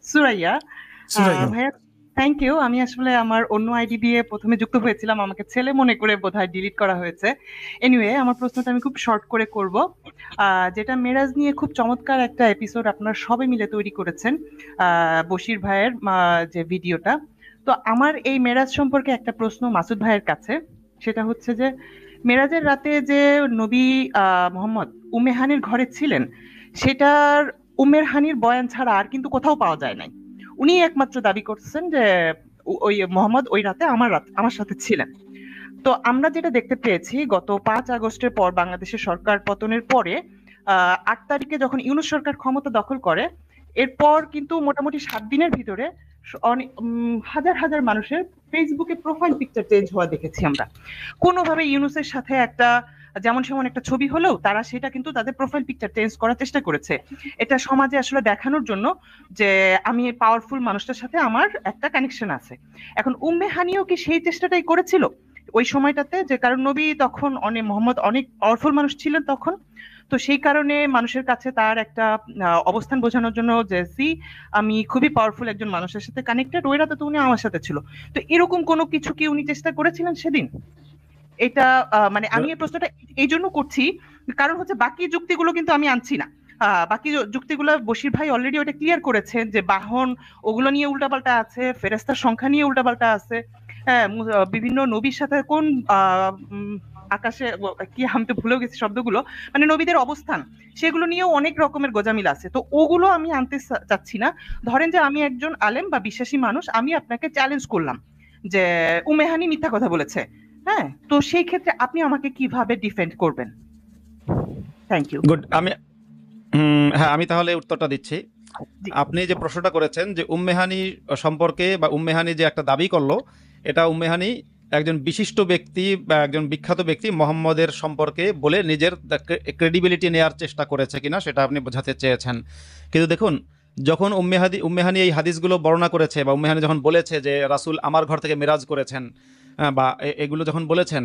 সুরাইয়া। সুরাইয়া। ভাইয়া thank you. আমি আসলে আমার অন্য আইডি দিয়ে প্রথমে যুক্ত হয়েছিলাম, আমাকে ছেলে মনে করে বোধহয় ডিলিট করা হয়েছে। এনিওয়ে, আমার প্রশ্নটা আমি খুব শর্ট করে করব। যেটা মেরাজ নিয়ে খুব চমৎকার একটা এপিসোড আপনারা সবাই মিলে তৈরি করেছেন, বশির ভাইয়ের যে ভিডিওটা। তো আমার এই মেরাজ সম্পর্কে একটা প্রশ্ন মাসুদ ভাইয়ের কাছে। সেটা হচ্ছে যে মেরাজের রাতে যে নবী মোহাম্মদ উম্মেহানির ঘরে ছিলেন, সেটার উম্মের হানির বয়ান ছাড়া আর কিন্তু কোথাও পাওয়া যায় নাই। উনি একমাত্র দাবি করছেন যে ওই মোহাম্মদ ওই রাতে আমার সাথে ছিলেন। তো আমরা যেটা দেখতে পেয়েছি গত 5 আগস্টের পর বাংলাদেশের সরকার পতনের পরে 8 তারিখে যখন ইউনূস সরকার ক্ষমতা দখল করে, এরপর কিন্তু মোটামুটি 7 দিনের ভিতরে হাজার হাজার মানুষের ফেসবুকে প্রোফাইল পিকচার চেঞ্জ হওয়া দেখেছি আমরা। কোনোভাবে ইউনূসের সাথে একটা যেমন সেমন একটা ছবি হলেও তারা সেটা কিন্তু তাদের প্রোফাইল পিকচার চেঞ্জ করার চেষ্টা করেছে, এটা সমাজে আসলে দেখানোর জন্য যে আমি পাওয়ারফুল মানুষটার সাথে আমার একটা কানেকশন আছে। এখন উম্মে হানিও কি সেই চেষ্টাটাই করেছিল ওই সময়টাতে? যে কারণ নবী তখন অনেক মোহাম্মদ অনেক পাওয়ারফুল মানুষ ছিলেন তখন, তো সেই কারণে মানুষের কাছে তার একটা অবস্থান বোঝানোর জন্য যে সি আমি খুবই পাওয়ারফুল একজন মানুষের সাথে কানেক্টেড, ওই রাতে তো উনি আমার সাথে ছিল। তো এরকম কোনো কিছু কি উনি চেষ্টা করেছিলেন সেদিন? এটা মানে আমি এই প্রশ্নটা এই জন্য করছি, কারণ হচ্ছে বাকি যুক্তিগুলো কিন্তু আমি আনছি না। বাকি যুক্তিগুলো বশির ভাই অলরেডি ওটা ক্লিয়ার করেছেন যে বাহন ওগুলো নিয়ে উল্টাপাল্টা আছে, ফেরেস্তার সংখ্যা নিয়ে উল্টাপাল্টা আছে। হ্যাঁ, বিভিন্ন নবীর সাথে কোন আকাশে কি আমি তো ভুলেও গেছি শব্দগুলো, মানে নবীদের অবস্থান সেগুলো নিয়েও অনেক রকমের গোজামিল আছে। তো ওগুলো আমি আনতে চাচ্ছি না। ধরেন যে আমি একজন আলেম বা বিশ্বাসী মানুষ, আমি আপনাকে চ্যালেঞ্জ করলাম যে উমেহানি মিথ্যা কথা বলেছে। হ্যাঁ, তো সেই ক্ষেত্রে আপনি আমাকে কিভাবে ডিফেন্ড করবেন? Thank you. গুড। হ্যাঁ, আমি তাহলে উত্তরটা দিচ্ছি। আপনি যে প্রশ্নটা করেছেন যে উম্মেহানি সম্পর্কে বা উম্মেহানি যে একটা দাবি করলো, এটা উম্মেহানি একজন বিশিষ্ট ব্যক্তি বা একজন বিখ্যাত ব্যক্তি মোহাম্মদের সম্পর্কে বলে নিজের ক্রেডিবিলিটি নেওয়ার চেষ্টা করেছে কিনা সেটা আপনি বোঝাতে চেয়েছেন। কিন্তু দেখুন, যখন উম্মেহানি এই হাদিসগুলো বর্ণনা করেছে বা উম্মেহানি যখন বলেছে যে রাসূল আমার ঘর থেকে মেরাজ করেছেন বা এগুলো যখন বলেছেন,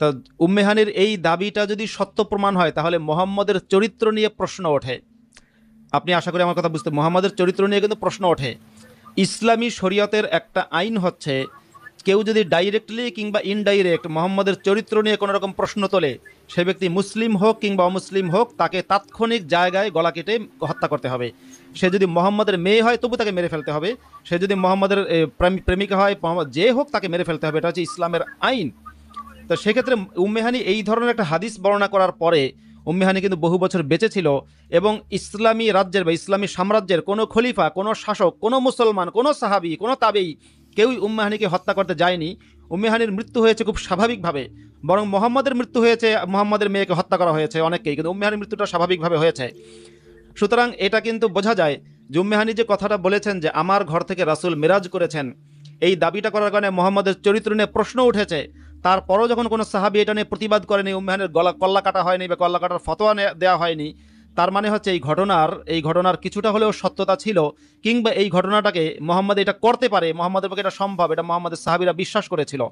তো উম্মেহানির এই দাবিটা যদি সত্য প্রমাণ হয় তাহলে মোহাম্মদের চরিত্র নিয়ে প্রশ্ন ওঠে। আপনি আশা করি আমার কথা বুঝতে, মোহাম্মদের চরিত্র নিয়ে কিন্তু প্রশ্ন ওঠে। ইসলামী শরীয়তের একটা আইন হচ্ছে, কেউ যদি ডাইরেক্টলি কিংবা ইনডাইরেক্ট মোহাম্মদের চরিত্র নিয়ে কোনো রকম প্রশ্ন তোলে, সে ব্যক্তি মুসলিম হোক কিংবা অমুসলিম হোক, তাকে তাৎক্ষণিক জায়গায় গলা কেটে হত্যা করতে হবে। সে যদি মোহাম্মদের মেয়ে হয় তবু তাকে মেরে ফেলতে হবে, সে যদি মোহাম্মদের প্রেমিকা হয়, যে হোক তাকে মেরে ফেলতে হবে। এটা হচ্ছে ইসলামের আইন। তো সেক্ষেত্রে উম্মেহানি এই ধরনের একটা হাদিস বর্ণনা করার পরে উম্মেহানি কিন্তু বহু বছর বেঁচে ছিল এবং ইসলামী রাজ্যের বা ইসলামী সাম্রাজ্যের কোনো খলিফা, কোনো শাসক, কোনো মুসলমান, কোনো সাহাবি, কোনো তাবেই কেউই উম্মেহানিকে হত্যা করতে যায়নি। উম্মেহানির মৃত্যু হয়েছে খুব স্বাভাবিকভাবে, বরং মোহাম্মদের মৃত্যু হয়েছে, মোহাম্মদের মেয়েকে হত্যা করা হয়েছে অনেককেই, কিন্তু উম্মেহানির মৃত্যুটা স্বাভাবিকভাবে হয়েছে। সুতরাং এটা কিন্তু বোঝা যায় যে উম্মেহানি যে কথাটা বলেছেন যে আমার ঘর থেকে রাসূল মিরাজ করেছেন, এই দাবিটা করার কারণে মোহাম্মদের চরিত্র নিয়ে প্রশ্ন উঠেছে। তারপরও যখন কোনো সাহাবি এটা নিয়ে প্রতিবাদ করেনি, উম্মেহানের কল্লা কাটা হয়নি বা কল্লা কাটার ফতোয়া দেওয়া হয়নি, তার মানে হচ্ছে এই ঘটনার কিছুটা হলেও সত্যতা ছিল, কিংবা এই ঘটনাটাকে মোহাম্মদ এটা করতে পারে, মোহাম্মদের পক্ষে এটা সম্ভব, এটা মোহাম্মদের সাহাবিরা বিশ্বাস করেছিল।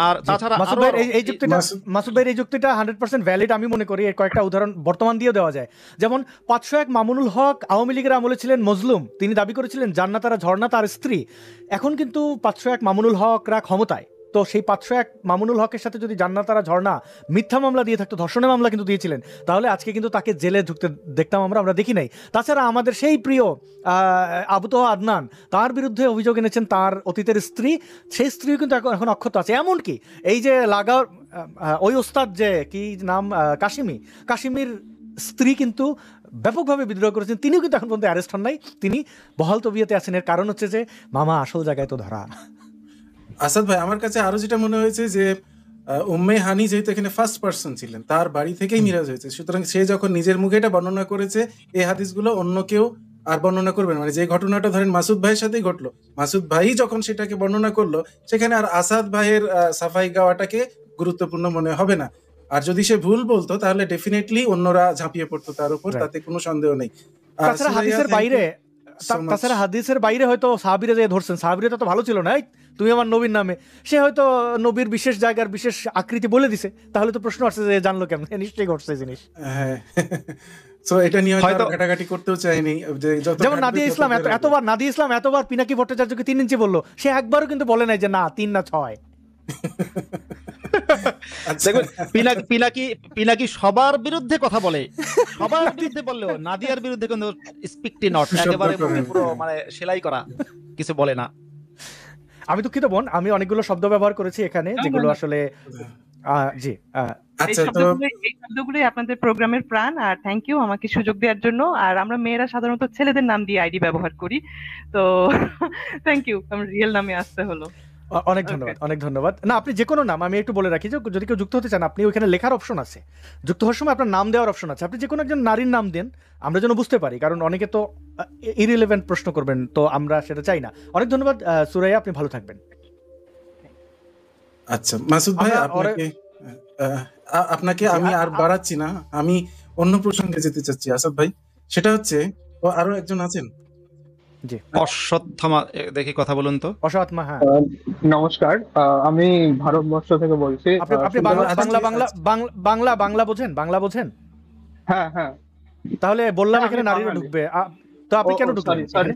আর তাছাড়া মাসুদ ভাইয়ের এই যুক্তিটা 100% ভ্যালিড আমি মনে করি। এর কয়েকটা উদাহরণ বর্তমান দিয়ে দেওয়া যায়। যেমন 501 মামুনুল হক আওয়ামী লীগের আমলে ছিলেন মজলুম, তিনি দাবি করেছিলেন জান্নাতারা ঝর্ণা তার স্ত্রী। এখন কিন্তু 501 মামুনুল হকরা ক্ষমতায়, তো সেই 501 মামুনুল হকের সাথে যদি জান্নাতারা ঝর্ণা মিথ্যা মামলা দিয়ে থাকতো, ধর্ষণের মামলা কিন্তু দিয়েছিলেন, তাহলে আজকে কিন্তু তাকে জেলে ঢুকতে দেখতাম আমরা দেখি নাই। তাছাড়া আমাদের সেই প্রিয় আবু তোহা আদনান, তার বিরুদ্ধে অভিযোগ এনেছেন তার অতীতের স্ত্রী, সেই স্ত্রীও কিন্তু এখন অক্ষত আছে। এমনকি এই যে লাগাও ওই ওস্তাদ যে কি নাম কাশিমির স্ত্রী কিন্তু ব্যাপকভাবে বিদ্রোহ করেছেন, তিনিও কিন্তু এখন পর্যন্ত অ্যারেস্ট হন নাই, তিনি বহাল তবিয়তে আছেন। এর কারণ হচ্ছে যে মামা আসল জায়গায় তো ধরা। আসাদ ভাই, আমার কাছে আরো যেটা মনে হয়েছে যে উম্মে হানি যেহেতু এখানে ফার্স্ট পার্সন ছিলেন, তার বাড়ি থেকেই মিরাজ হয়েছে, সুতরাং সে যখন নিজের মুখে এটা বর্ণনা করেছে, এই হাদিসগুলো অন্য কেউ আর বর্ণনা করবেন, মানে যে ঘটনাটা ধরেন মাসুদ ভাইয়ের সাথেই ঘটলো, মাসুদ ভাই যখন সেটাকে বর্ণনা করলো, সেখানে আর আসাদ ভাইয়ের সাফাই গাওয়াটাকে গুরুত্বপূর্ণ মনে হবে না। আর যদি সে ভুল বলতো তাহলে ডেফিনেটলি অন্যরা ঝাঁপিয়ে পড়তো তার উপর, তাতে কোনো সন্দেহ নেই। তাছাড়া হাদিসের বাইরে হয়তো সাহাবীরা যে ধরছেন, সাহাবীরা তো ভালো ছিল না, তুমি আমার নবীর নামে, সে হয়তো নবীর বিশেষ জায়গার বিশেষ আকৃতি বলে দিছে, তাহলে তো প্রশ্ন আসছে যে জানলো কেমন, নিশ্চয়ই ঘটছে জিনিস। হ্যাঁ, সো এটা নিয়ে হয়তো হয়তো ঘাটাঘাটি করতেও চাইনি, যে যত যেমন ঘাটবে নাদিয়া তত ইসলাম বের হবে। নাদিয়া ইসলাম এতবার পিনাকি ভট্টাচার্যকে 3 ইঞ্চি বললো, সে একবারও কিন্তু বলে নাই যে না 3 না 6। আচ্ছা, দেখুন, পিনাকি পিনাকি সবার বিরুদ্ধে কথা বলে, সবার বিরুদ্ধে বললেও নাদিয়ার বিরুদ্ধে কিন্তু স্পিকটি নট, একেবারে মুখে পুরো মানে সেলাই করা, কিছু বলে না। আমি দুঃখিত বোন, আমি অনেকগুলো শব্দ ব্যবহার করেছি এখানে যেগুলো আসলে জি এই আচ্ছা তো শব্দগুলোই আপনাদের প্রোগ্রামের প্রাণ। আর থ্যাংক ইউ আমাকে সুযোগ দেওয়ার জন্য। আর আমরা মেয়েরা সাধারণত ছেলেদের নাম দিয়ে আইডি ব্যবহার করি, তো থ্যাংক ইউ, আমার রিয়েল নামে আসতে হলো। অনেক ধন্যবাদ, অনেক ধন্যবাদ। না, আপনি যে কোনো নাম, আমি একটু বলে রাখি যে যদি কেউ যুক্ত হতে চান, আপনি ওইখানে লেখার অপশন আছে, যুক্ত হওয়ার সময় আপনার নাম দেওয়ার অপশন আছে, আপনি যে কোনো একজন নারীর নাম দেন, আমরা যেন বুঝতে পারি, কারণ অনেকে তো ইরিলেভেন্ট প্রশ্ন করবেন, তো আমরা সেটা চাই না। অনেক ধন্যবাদ সুরাইয়া, আপনি ভালো থাকবেন। আচ্ছা মাসুদ ভাই, আপনাকে আমি আর বাড়াচ্ছি না, আমি অন্য প্রসঙ্গে যেতে চাচ্ছি আসাদ ভাই। সেটা হচ্ছে, ও আরো একজন আছেন, জি অশ্বত্থামা, দেখি কথা বলুন তো। অসৎমা, হ্যাঁ নমস্কার, আমি ভারতবর্ষ থেকে বলছি। আপনি বাংলা বোঝেন? বাংলা বোঝেন? হ্যাঁ হ্যাঁ। তাহলে বললাম হ্যাঁ, এখানে আমি নারীরা বাঙালি। ঢুকবে, তো আপনি কেন ঢুকলেন সরি।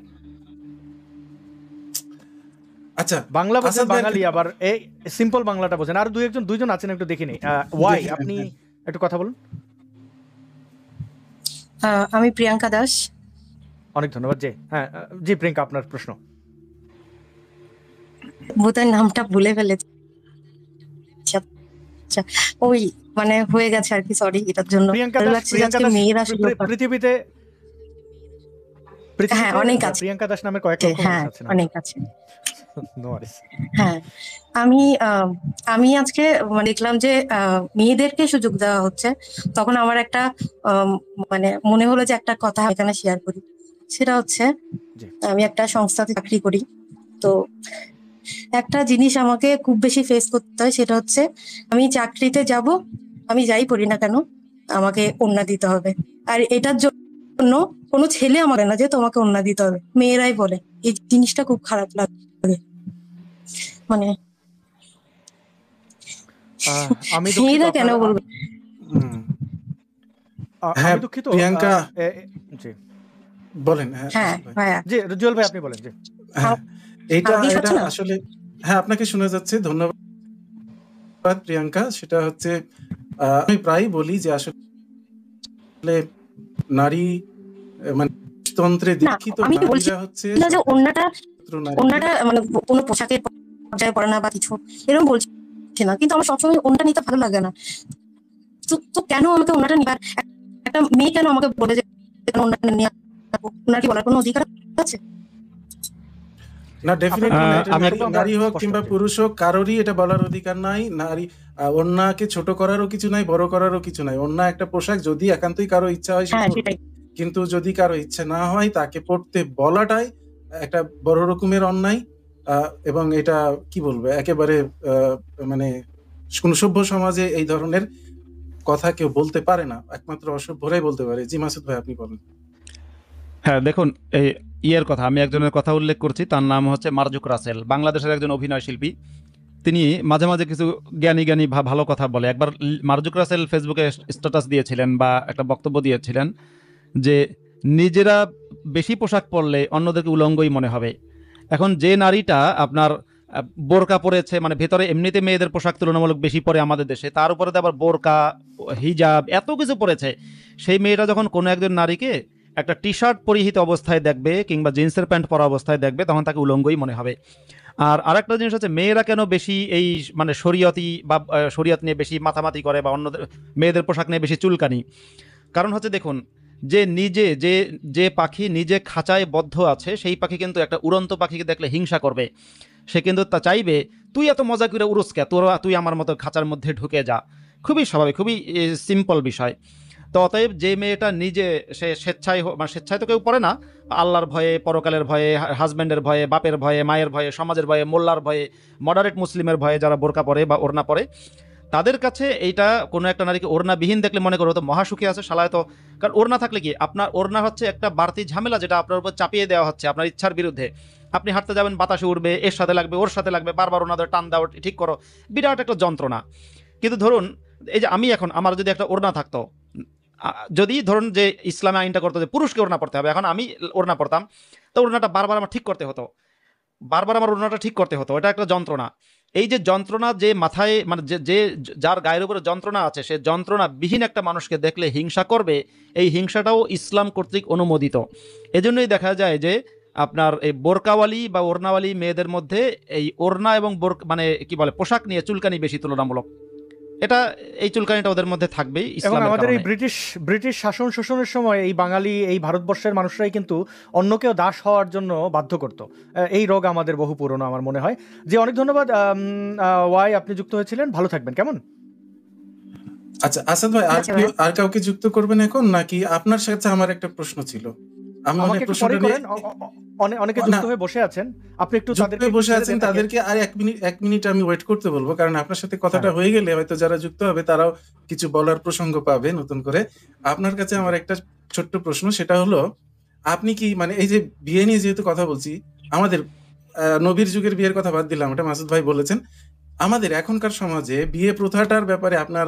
আচ্ছা বাংলা বোঝেন, আসাদ ভাই, বাঙালি, আবার এই সিম্পল বাংলাটা বোঝেন। আর দুইজন আছেন, একটু দেখিনি। ওয়াই, আপনি একটু কথা বলুন। আমি প্রিয়াঙ্কা দাস। অনেক ধন্যবাদ। জি প্রিয়াঙ্কা, আপনার প্রশ্ন। বোধহয় নামটা ভুলে ফেলেছি। আচ্ছা, ওই মানে হয়ে গেছে আর কি, সরি এটার জন্য। প্রিয়াঙ্কা দাস, মেয়েরা পৃথিবীতে হ্যাঁ অনেক আছে, প্রিয়াঙ্কা দাস নামের কয়েক লক্ষ হ্যাঁ মানুষ আছেন। অনেক আছে। নো ওয়ারিস। হ্যাঁ, আমি আজকে দেখলাম যে মেয়েদেরকে সুযোগ দেওয়া হচ্ছে, তখন আমার একটা মানে মনে হলো যে একটা কথা এখানে শেয়ার করি। সেটা হচ্ছে, আমি একটা সংস্থাতে চাকরি করি, তো একটা জিনিস আমাকে খুব বেশি ফেস করতে হয়, সেটা হচ্ছে আমি চাকরিতে যাব, আমি যাই করি না কেন আমাকে ওড়না দিতে হবে। আর এটার জন্য কোনো ছেলে আমাকে না যে তোমাকে ওড়না দিতে হবে, মেয়েরাই বলে। এই জিনিসটা খুব খারাপ লাগে, মানে আমি মেয়েরা কেন বলবে। হ্যাঁ দুঃখিত প্রিয়াঙ্কা, জি বলেন। হ্যাঁ ভাইয়া, জি জুয়েল ভাই, আপনি বলেন। জি এটা আসলে, হ্যাঁ আপনাকে শোনা যাচ্ছে, ধন্যবাদ প্রিয়াঙ্কা। সেটা হচ্ছে, আমি প্রায় বলি যে আসলে নারী মানে তন্ত্রে দীক্ষিত নারীরা হচ্ছে যে ওড়নাটা মানে কোনো পোশাকের পর্যায়ে পড়ে না বা কিছু এরকম বলছি না, কিন্তু আমার সবসময় ওড়নাটা নিতে ভালো লাগে না। তো কেন আমাকে ওড়নাটা নিবার, একটা মেয়ে কেন আমাকে বলে যে ওড়নাটা নিয়ে, ওনার কি বলার কোনো অধিকার আছে? না, ডেফিনেটলি নারী হোক কিংবা পুরুষ হোক, কারোরই এটা বলার অধিকার নাই। নারী ওড়নাকে ছোট করারও কিছু নাই, বড় করারও কিছু নাই। ওড়না একটা পোশাক, যদি একান্তই কারো ইচ্ছা হয় কিন্তু যদি কারো ইচ্ছা না হয়, তাকে পড়তে বলাটাই একটা বড় রকমের অন্যায়। এবং এটা কি বলবো, একেবারে মানে কোন সভ্য সমাজে এই ধরনের কথা কেউ বলতে পারে না, একমাত্র অসভ্যরাই বলতে পারে। জি মাসুদ ভাই, আপনি বলেন। হ্যাঁ দেখুন, এই কথা আমি একজনের কথা উল্লেখ করছি, তার নাম হচ্ছে মারজুক রাসেল, বাংলাদেশের একজন অভিনয় শিল্পী। তিনি মাঝে মাঝে কিছু জ্ঞানী ভালো কথা বলে। একবার মারজুক রাসেল ফেসবুকে স্ট্যাটাস দিয়েছিলেন বা একটা বক্তব্য দিয়েছিলেন যে নিজেরা বেশি পোশাক পরলে অন্যদেরকে উলঙ্গই মনে হবে। এখন যে নারীটা আপনার বোরকা পরেছে, মানে ভেতরে এমনিতে মেয়েদের পোশাক তুলনামূলক বেশি পরে আমাদের দেশে, তার উপরে আবার বোরকা, হিজাব, এত কিছু পরেছে, সেই মেয়েটা যখন কোনো একজন নারীকে একটা টি শার্ট পরিহিত অবস্থায় দেখবে কিংবা জিন্সের প্যান্ট পরা অবস্থায় দেখবে, তখন তাকে উলঙ্গই মনে হবে। আর আরেকটা জিনিস হচ্ছে, মেয়েরা কেন বেশি এই মানে শরীয়তি বা শরীয়ত নিয়ে বেশি মাথামাতি করে বা অন্য মেয়েদের পোশাক নিয়ে বেশি চুলকানি, কারণ হচ্ছে দেখুন, যে নিজে যে পাখি নিজে খাঁচায় বদ্ধ আছে, সেই পাখি কিন্তু একটা উড়ন্ত পাখিকে দেখলে হিংসা করবে। সে কিন্তু তা চাইবে তুই এত মজা করে উড়ুস কে, তুই আমার মতো খাঁচার মধ্যে ঢুকে যা। খুবই স্বাভাবিক, খুবই সিম্পল বিষয়। তো অতএব যে মেয়েটা নিজে সে স্বেচ্ছায় তো কেউ পড়ে না, আল্লাহর ভয়ে, পরকালের ভয়ে, হাজব্যান্ডের ভয়ে, বাপের ভয়ে, মায়ের ভয়ে, সমাজের ভয়ে, মোল্লার ভয়ে, মডারেট মুসলিমের ভয়ে যারা বোরকা পরে বা ওড়না পরে, তাদের কাছে এইটা কোনো একটা নারীকে ওড়নাবিহীন দেখলে মনে করো তো মহাসুখী আছে শালায়। তো কারণ ওড়না থাকলে কি, আপনার ওড়না হচ্ছে একটা বাড়তি ঝামেলা, যেটা আপনার উপর চাপিয়ে দেওয়া হচ্ছে আপনার ইচ্ছার বিরুদ্ধে। আপনি হাঁটতে যাবেন, বাতাসে উঠবে, এর সাথে লাগবে, ওর সাথে লাগবে, বারবার ওনাদের টান দাও, ঠিক করো, বিরাট একটা যন্ত্রণা। কিন্তু ধরুন এই যে আমি এখন, আমার যদি একটা ওড়না থাকতো, যদি ধরুন যে ইসলামে আইনটা করতো যে পুরুষকে ওড়না পড়তে হবে, এখন আমি ওড়না পড়তাম, তো ওড়নাটা বারবার আমার ঠিক করতে হতো, বারবার আমার ওড়নাটা ঠিক করতে হতো, এটা একটা যন্ত্রণা। এই যে যন্ত্রণা, যে মাথায় মানে যে যার গায়ের উপরে যন্ত্রণা আছে, সে যন্ত্রণা বিহীন একটা মানুষকে দেখলে হিংসা করবে, এই হিংসাটাও ইসলাম কর্তৃক অনুমোদিত। এজন্যই দেখা যায় যে আপনার এই বোরকাওয়ালি বা ওড়নাওয়ালি মেয়েদের মধ্যে এই ওড়না এবং মানে কি বলে পোশাক নিয়ে চুলকানি বেশি তুলনামূলক। এটা এই চুলকানিটা ওদের মধ্যে থাকবেই এবং ইসলামের আমাদের এই কারণে। ব্রিটিশ শাসন শোষণের সময় এই বাঙালি, এই ভারতবর্ষের মানুষরাই কিন্তু অন্যকেও দাস হওয়ার জন্য বাধ্য করত। এই রোগ আমাদের বহু পুরনো আমার মনে হয়। যে অনেক ধন্যবাদ ওয়াই, আপনি যুক্ত হয়েছিলেন, ভালো থাকবেন, কেমন? আচ্ছা আসাদ ভাই, আর কাউকে যুক্ত করবেন এখন, নাকি আপনার সাথে আমার একটা প্রশ্ন ছিল? আমি আমাকে একটু পরে করেন, অনেকে যুক্ত হয়ে বসে আছেন, আপনি একটু তাদেরকে বসে আছেন, তাদেরকে আর এক মিনিট আমি ওয়েট করতে বলবো, কারণ আপনার সাথে কথাটা হয়ে গেলে হয়তো যারা যুক্ত হবে তারাও কিছু বলার প্রসঙ্গ পাবে নতুন করে। আপনার কাছে আমার একটা ছোট্ট প্রশ্ন, সেটা হলো আপনি কি মানে এই যে বিয়ে নিয়ে যেহেতু কথা বলছি, আমাদের নবীর যুগের বিয়ের কথা বাদ দিলাম, এটা মাসুদ ভাই বলেছেন, আমাদের এখনকার সমাজে বিয়ে প্রথাটার ব্যাপারে আপনার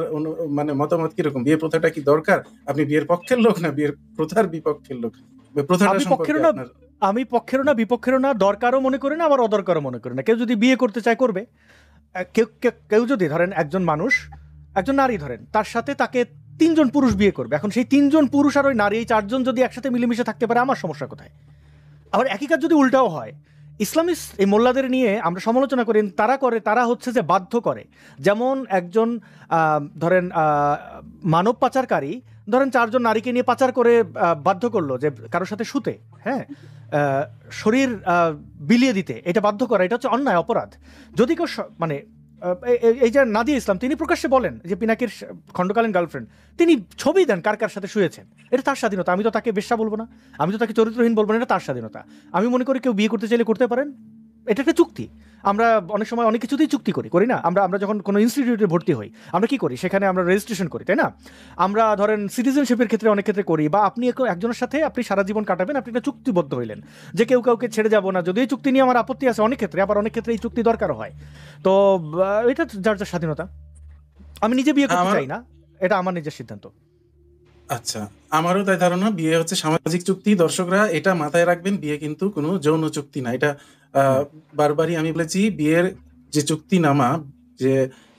মানে মতামত কিরকম? বিয়ে প্রথাটা কি দরকার? আপনি বিয়ের পক্ষের লোক না বিয়ের প্রথার বিপক্ষের লোক? আমি পক্ষেরও না বিপক্ষেরও না, দরকারও মনে করি না, আবার অদরকারও মনে করি না। কেউ যদি বিয়ে করতে চায় করবে, কেউ যদি ধরেন একজন মানুষ, একজন নারী ধরেন, তার সাথে তাকে 3 জন পুরুষ বিয়ে করবে, এখন সেই 3 জন পুরুষ আর ওই নারী, এই 4 জন যদি একসাথে মিলেমিশে থাকতে পারে, আমার সমস্যা কোথায়? আবার একই কাজ যদি উল্টাও হয়, ইসলামিস্ট এই মোল্লাদের নিয়ে আমরা সমালোচনা করি, তারা হচ্ছে যে বাধ্য করে। যেমন একজন ধরেন মানব পাচারকারী ধরেন 4 জন নারীকে নিয়ে পাচার করে বাধ্য করলো যে কারোর সাথে শুতে, হ্যাঁ, শরীর বিলিয়ে দিতে, এটা বাধ্য করা, এটা হচ্ছে অন্যায়, অপরাধ। যদি কেউ মানে এই যে নাদিয়া ইসলাম, তিনি প্রকাশ্যে বলেন যে পিনাকির খণ্ডকালীন গার্লফ্রেন্ড, তিনি ছবি দেন কার সাথে শুয়েছেন, এটা তার স্বাধীনতা। আমি তো তাকে বেশ্যা বলবো না, আমি তো তাকে চরিত্রহীন বলবো না, এটা তার স্বাধীনতা। আমি মনে করি কেউ বিয়ে করতে চাইলে করতে পারেন, এটা একটা চুক্তি। আমরা অনেক সময় অনেক কিছুতেই চুক্তি করি না? আমরা যখন কোনো ইনস্টিটিউটে ভর্তি হই, আমরা কি করি? সেখানে আমরা রেজিস্ট্রেশন করি, তাই না? আমরা ধরেন সিটিজেনশিপের ক্ষেত্রে অনেক ক্ষেত্রে করি, বা আপনি একজনের সাথে আপনি সারা জীবন কাটাবেন, আপনি একটা চুক্তিবদ্ধ হইলেন যে কেউ কাউকে ছেড়ে যাবো না। যদি এই চুক্তি নিয়ে আমার আপত্তি আছে অনেক ক্ষেত্রে, আবার অনেক ক্ষেত্রে এই চুক্তি দরকার হয়। তো এটা যার যার স্বাধীনতা। আমি নিজে বিয়ে করতে চাই না, এটা আমার নিজের সিদ্ধান্ত। আচ্ছা, আমারও তাই ধারণা, বিয়ে হচ্ছে সামাজিক চুক্তি। দর্শকরা এটা মাথায় রাখবেন, বিয়ে কিন্তু কোনো যৌন চুক্তি না। এটা বারবারই আমি বলেছি, বিয়ের যে চুক্তিনামা,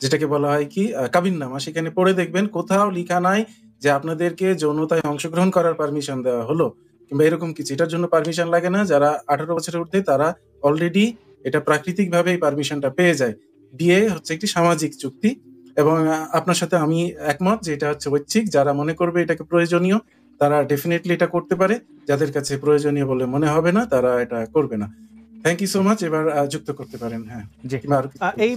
যেটাকে বলা হয় কি কাবিননামা, সেখানে পড়ে দেখবেন কোথাও লেখা নাই যে আপনাদেরকে যৌনতায় অংশগ্রহণ করার পারমিশন দেওয়া হলো কিংবা এরকম কিছু। এটার জন্য পারমিশন লাগে না। যারা 18 বছরের ঊর্ধ্বে তারা অলরেডি এটা প্রাকৃতিকভাবে এই পারমিশনটা পেয়ে যায়। বিয়ে হচ্ছে একটি সামাজিক চুক্তি, এবং আপনার সাথে আমি একমত যে এটা হচ্ছে ঐচ্ছিক। যারা মনে করবে এটাকে প্রয়োজনীয়, তারা ডেফিনেটলি এটা করতে পারে। যাদের কাছে প্রয়োজনীয় বলে মনে হবে না, তারা এটা করবে না। Thank you so much. এবার যুক্ত করতে পারেন। হ্যাঁ, এই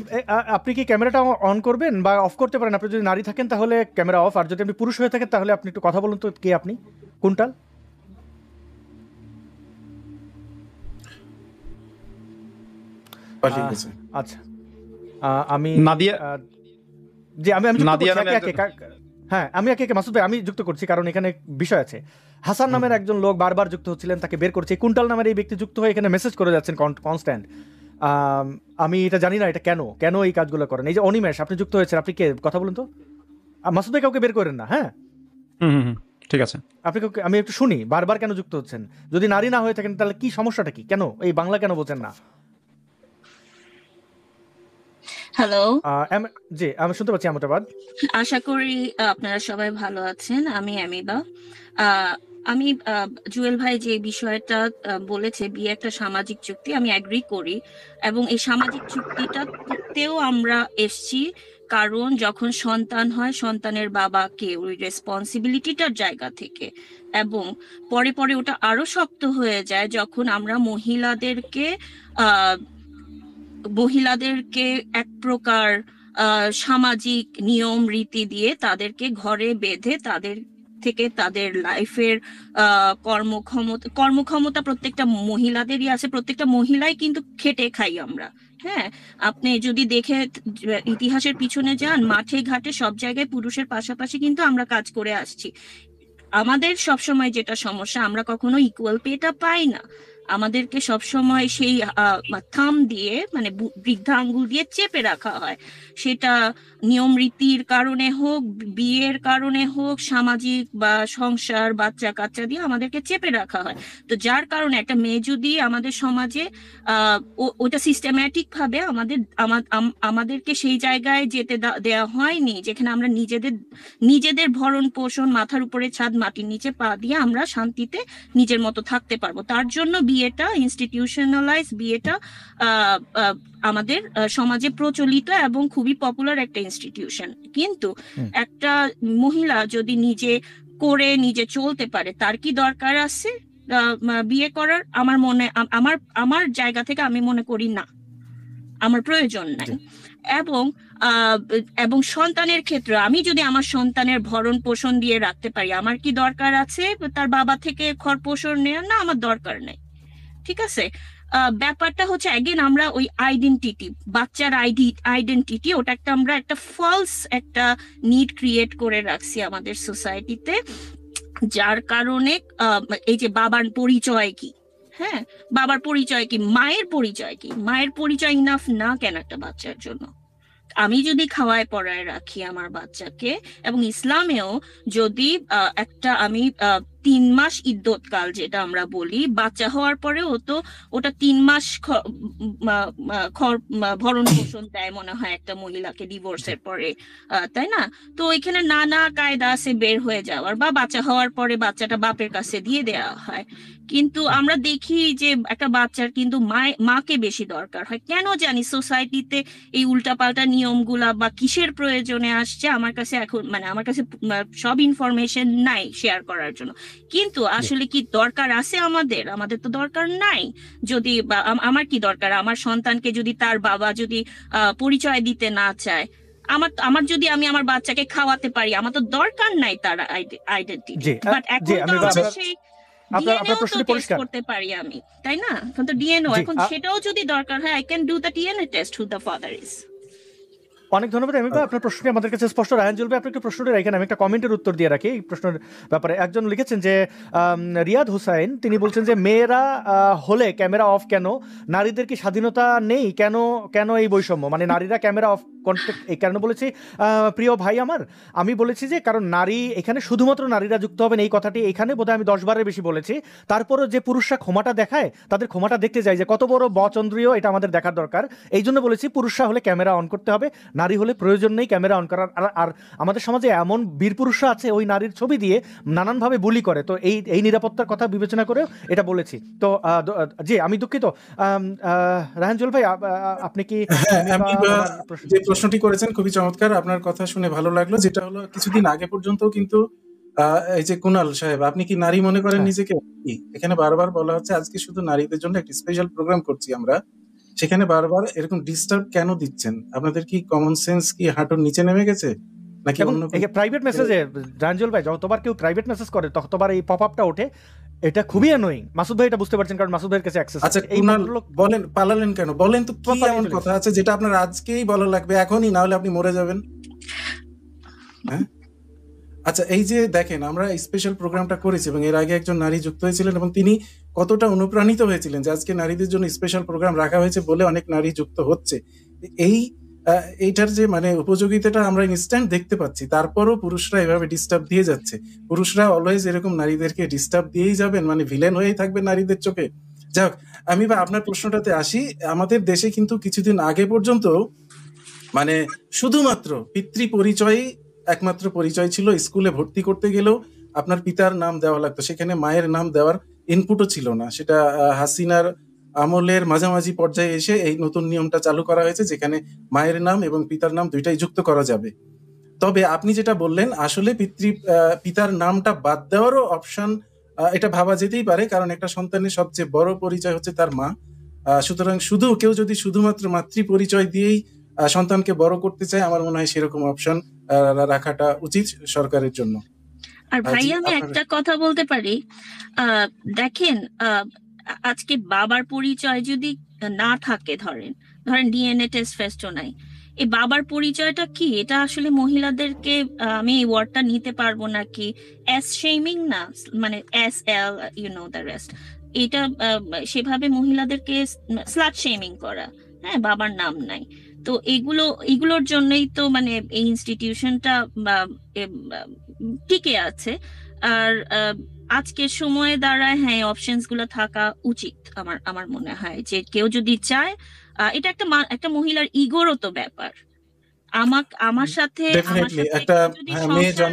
আপনি কি ক্যামেরাটা অন করবেন বা অফ করতে পারেন? আপনি যদি নারী থাকেন তাহলে ক্যামেরা অফ, আর যদি আপনি পুরুষ হয়ে থাকেন তাহলে আপনি একটু কথা বলুন তো, কে আপনি, কোনটা? আচ্ছা, আমি নাদিয়া, জি আমি হ্যাঁ, আমি একে মাসুদ ভাই আমি যুক্ত করছি, কারণ এখানে বিষয় আছে। হাসান নামের একজন লোক বারবার যুক্ত হচ্ছিলেন, তাকে বের করছে। কুন্টাল নামের এই ব্যক্তি যুক্ত হয়ে এখানে মেসেজ করে যাচ্ছেন কনস্ট্যান্ট। আমি এটা জানি না এটা কেন এই কাজগুলো করেন। এই যে অনিমেষ, আপনি যুক্ত হয়েছেন, আপনি কে, কথা বলুন তো। মাসুদ ভাই কাউকে বের করেন না, হ্যাঁ ঠিক আছে। আমি একটু শুনি বারবার কেন যুক্ত হচ্ছেন। যদি নারী না হয়ে থাকেন তাহলে কি সমস্যাটা কি, কেন এই বাংলা কেন বলছেন না? হ্যালো, জি আমি শুনতে পাচ্ছি। আমতাবাদ, আশা করি আপনারা সবাই ভালো আছেন। আমি আমিবা। আমি জুয়েল ভাই যে বিষয়টা বলেছে, বিয়ে একটা সামাজিক চুক্তি, আমি এগ্রি করি। এবং এই সামাজিক চুক্তিটাতেও আমরা এসছি, কারণ যখন সন্তান হয়, সন্তানের বাবাকে ওই রেসপন্সিবিলিটিটার জায়গা থেকে, এবং পরে পরে ওটা আরো শক্ত হয়ে যায় যখন আমরা মহিলাদেরকে এক প্রকার সামাজিক নিয়ম রীতি দিয়ে তাদেরকে ঘরে বেঁধে তাদের থেকে তাদের লাইফের কর্মক্ষমতা প্রত্যেকটা মহিলাদেরই আছে। প্রত্যেকটা মহিলাই কিন্তু খেটে খাই আমরা। হ্যাঁ, আপনি যদি দেখে ইতিহাসের পিছনে যান, মাঠে ঘাটে সব জায়গায় পুরুষের পাশাপাশি কিন্তু আমরা কাজ করে আসছি। আমাদের সবসময় যেটা সমস্যা, আমরা কখনো ইকুয়াল পেটা পাই না। আমাদেরকে সবসময় সেই থাম দিয়ে মানে বৃদ্ধা আঙ্গুল দিয়ে চেপে রাখা হয়, সেটা নিয়ম রীতির কারণে হোক, বিয়ের কারণে হোক, সামাজিক বা সংসার, বাচ্চা কাচ্চা দিয়ে আমাদেরকে চেপে রাখা হয়। তো যার কারণে একটা মেয়ে যদি আমাদের সমাজে ওটা সিস্টেম্যাটিক ভাবে আমাদেরকে সেই জায়গায় যেতে দেওয়া হয়নি যেখানে আমরা নিজেদের ভরণ পোষণ, মাথার উপরে ছাদ, মাটির নিচে পা দিয়ে আমরা শান্তিতে নিজের মতো থাকতে পারবো। তার জন্য বিয়েটা ইনস্টিটিউশনালাইজ, বিয়েটা আমাদের সমাজে প্রচলিত এবং খুবই পপুলার একটা ইনস্টিটিউশন। কিন্তু একটা মহিলা যদি নিজে চলতে পারে, তার কি দরকার আছে বিয়ে করার? আমার জায়গা থেকে আমি মনে করি না, আমার প্রয়োজন নাই। এবং সন্তানের ক্ষেত্রে আমি যদি আমার সন্তানের ভরণ পোষণ দিয়ে রাখতে পারি, আমার কি দরকার আছে তার বাবা থেকে খরপোষণ নেওয়ার? না, আমার দরকার নেই। ঠিক আছে, ব্যাপারটা হচ্ছে অ্যাগেন আমরা ওই আইডেন্টিটি, বাচ্চার আইডেন্টিটি, ওটা আমরা একটা ফলস একটা নিড ক্রিয়েট করে রাখছি আমাদের সোসাইটিতে, যার কারণে এই যে বাবার পরিচয় কি, হ্যাঁ বাবার পরিচয় কি, মায়ের পরিচয় কি, মায়ের পরিচয় ইনাফ না কেন একটা বাচ্চার জন্য? আমি যদি খাওয়ায় পড়ায় রাখি আমার বাচ্চাকে, এবং ইসলামেও যদি আমি 3 মাস ইদ্যতকাল যেটা আমরা বলি, বাচ্চা হওয়ার পরেও তো ওটা 3 মাস ভরণ পোষণ দেয় মনে হয় একটা মহিলাকে ডিভোর্সের পরে, তাই না? তো এখানে নানা কায়দা আছে বের হয়ে যাওয়ার, বা বাচ্চা হওয়ার পরে বাচ্চাটা বাপের কাছে দিয়ে দেওয়া হয়। কিন্তু আমরা দেখি যে একটা বাচ্চার কিন্তু মাকে বেশি দরকার হয়। কেন জানি সোসাইটিতে এই উল্টাপাল্টা নিয়মগুলা বা কিসের প্রয়োজনে আসছে আমার কাছে এখন, মানে আমার কাছে সব ইনফরমেশন নাই শেয়ার করার জন্য। কিন্তু আসলে কি দরকার আছে আমাদের তো দরকার নাই। যদি আমার কি দরকার, আমার সন্তানকে যদি তার বাবা যদি পরিচয় দিতে না চায়, আমার যদি আমি আমার বাচ্চাকে খাওয়াতে পারি, আমার তো দরকার নাই তার আইডেন্টিটি। বাট এখন তো আমাদের সেই ডিএনএও তো টেস্ট করতে পারি আমি, তাই না? এখন তো ডিএনএও, এখন সেটাও যদি দরকার হয়, I can do the DNA test who the father is. অনেক ধন্যবাদ এমি ভাই, আপনার প্রশ্নটি আমাদের কাছে স্পষ্ট। রায়হান জুয়েল ভাই, আপনি একটু প্রশ্নটি রাখেন, আমি একটা কমেন্টের উত্তর দিয়ে রাখি এই প্রশ্নের ব্যাপারে। একজন লিখেছেন যে রিয়াদ হোসাইন, তিনি বলছেন যে মেয়েরা হলে ক্যামেরা অফ কেন, নারীদের কি স্বাধীনতা নেই, কেন এই বৈষম্য, মানে নারীরা ক্যামেরা অফ এই কারণে বলেছি প্রিয় ভাই আমার, আমি বলেছি যে কারণ নারী এখানে শুধুমাত্র নারীরা যুক্ত হবেন এই কথাটি এখানে বোধহয় আমি 10 বারের বেশি বলেছি। তারপরও যে পুরুষরা ক্ষমাটা দেখায়, তাদের ক্ষমাটা দেখতে যায় যে কত বড় বচন্দ্রীয়, এটা আমাদের দেখার দরকার। এই জন্য বলেছি পুরুষরা হলে ক্যামেরা অন করতে হবে, নারী হলে প্রয়োজন নেই ক্যামেরা অন করার। আর আমাদের সমাজে এমন বীর পুরুষরা আছে ওই নারীর ছবি দিয়ে নানানভাবে বুলি করে, তো এই নিরাপত্তার কথা বিবেচনা করেও এটা বলেছি। তো জি আমি দুঃখিত। রায়হান জুয়েল ভাই, আপনি কি যে প্রশ্নটি করেছেন খুবই চমৎকার, আপনার কথা শুনে ভালো লাগলো। যেটা হলো কিছুদিন আগে পর্যন্ত কিন্তু এই যে কুনাল সাহেব, আপনি কি নারী মনে করেন নিজেকে? এখানে বারবার বলা হচ্ছে আজকে শুধু নারীদের জন্য একটি স্পেশাল প্রোগ্রাম করছি আমরা, সেখানে বারবার এরকম ডিস্টার্ব কেন দিচ্ছেন? আপনাদের কি কমন সেন্স কি হাঁটুর নিচে নেমে গেছে নাকি? প্রাইভেট মেসেজে রাঞ্জুল ভাই যতবার কেউ প্রাইভেট মেসেজ করে ততবার এই পপআপটা ওঠে, এটা খুবই অ্যানোয়িং। মাসুদ ভাই এটা বুঝতে পারছেন, কারণ মাসুদ ভাইয়ের কাছে অ্যাক্সেস। আচ্ছা কুনাল বলেন, পালালেন কেন? বলেন তো কি এমন কথা আছে যেটা আপনার আজকেই বলা লাগবে এখনই, না হলে আপনি মরে যাবেন? হ্যাঁ আচ্ছা, এই যে দেখেন আমরা স্পেশাল প্রোগ্রামটা করেছি এবং এর আগে একজন নারী যুক্ত হয়েছিলেন এবং তিনি কতটা অনুপ্রাণিত হয়েছিলেন যে আজকে নারীদের জন্য স্পেশাল প্রোগ্রাম রাখা হয়েছে বলে অনেক নারী যুক্ত হচ্ছে। এইটার যে মানে উপযোগিতাটা আমরা ইনস্ট্যান্ট দেখতে পাচ্ছি, তারপরও পুরুষরা এভাবে ডিস্টার্ব দিয়ে যাচ্ছে। পুরুষরা অলওয়েজ এরকম নারীদেরকে ডিস্টার্ব দিয়েই যাবেন, মানে ভিলেন হয়েই থাকবে নারীদের চোখে। যাক, আমি বা আপনার প্রশ্নটাতে আসি। আমাদের দেশে কিন্তু কিছুদিন আগে পর্যন্ত মানে শুধুমাত্র পিতৃ পরিচয়ই একমাত্র পরিচয় ছিল। স্কুলে ভর্তি করতে গেলেও আপনার পিতার নাম দেওয়া লাগতো, সেখানে মায়ের নাম দেওয়ার ইনপুটও ছিল না। সেটা হাসিনার আমলের মাঝামাঝি পর্যায়ে এসে এই নতুন নিয়মটা চালু করা হয়েছে, যেখানে মায়ের নাম এবং পিতার নাম দুইটাই যুক্ত করা যাবে। তবে আপনি যেটা বললেন, আসলে পিতার নামটা বাদ দেওয়ারও অপশন এটা ভাবা যেতেই পারে, কারণ একটা সন্তানের সবচেয়ে বড় পরিচয় হচ্ছে তার মা। সুতরাং কেউ যদি শুধুমাত্র মাতৃ পরিচয় দিয়েই সন্তানকে বড় করতে চায়, আমার মনে হয় সেরকম অপশন রাখাটা উচিত সরকারের জন্য। আর ভাই আমি একটা কথা বলতে পারি, দেখেন আজকে বাবার পরিচয় যদি না থাকে, ধরেন ডিএনএ টেস্ট ফেস্টও নাই, এই বাবার পরিচয়টা কি? এটা আসলে মহিলাদেরকে, আমি এই ওয়ার্ডটা নিতে পারবো নাকি, এস শেমিং না, মানে S L you know the rest, এটা সেভাবে মহিলাদেরকে স্লাট শেমিং করা, হ্যাঁ, বাবার নাম নাই। তো এগুলোর জন্যই তো মানে এই ইনস্টিটিউশনটা টিকে আছে। আর আজকের সময়ে দাঁড়ায় হ্যাঁ অপশনস গুলো থাকা উচিত। আমার মনে হয় যে কেউ যদি চায়, এটা একটা মহিলার ইগোরও তো ব্যাপার। আমার সাথে ডেফিনেটলি একটা যদি মেয়ে হ্যাঁ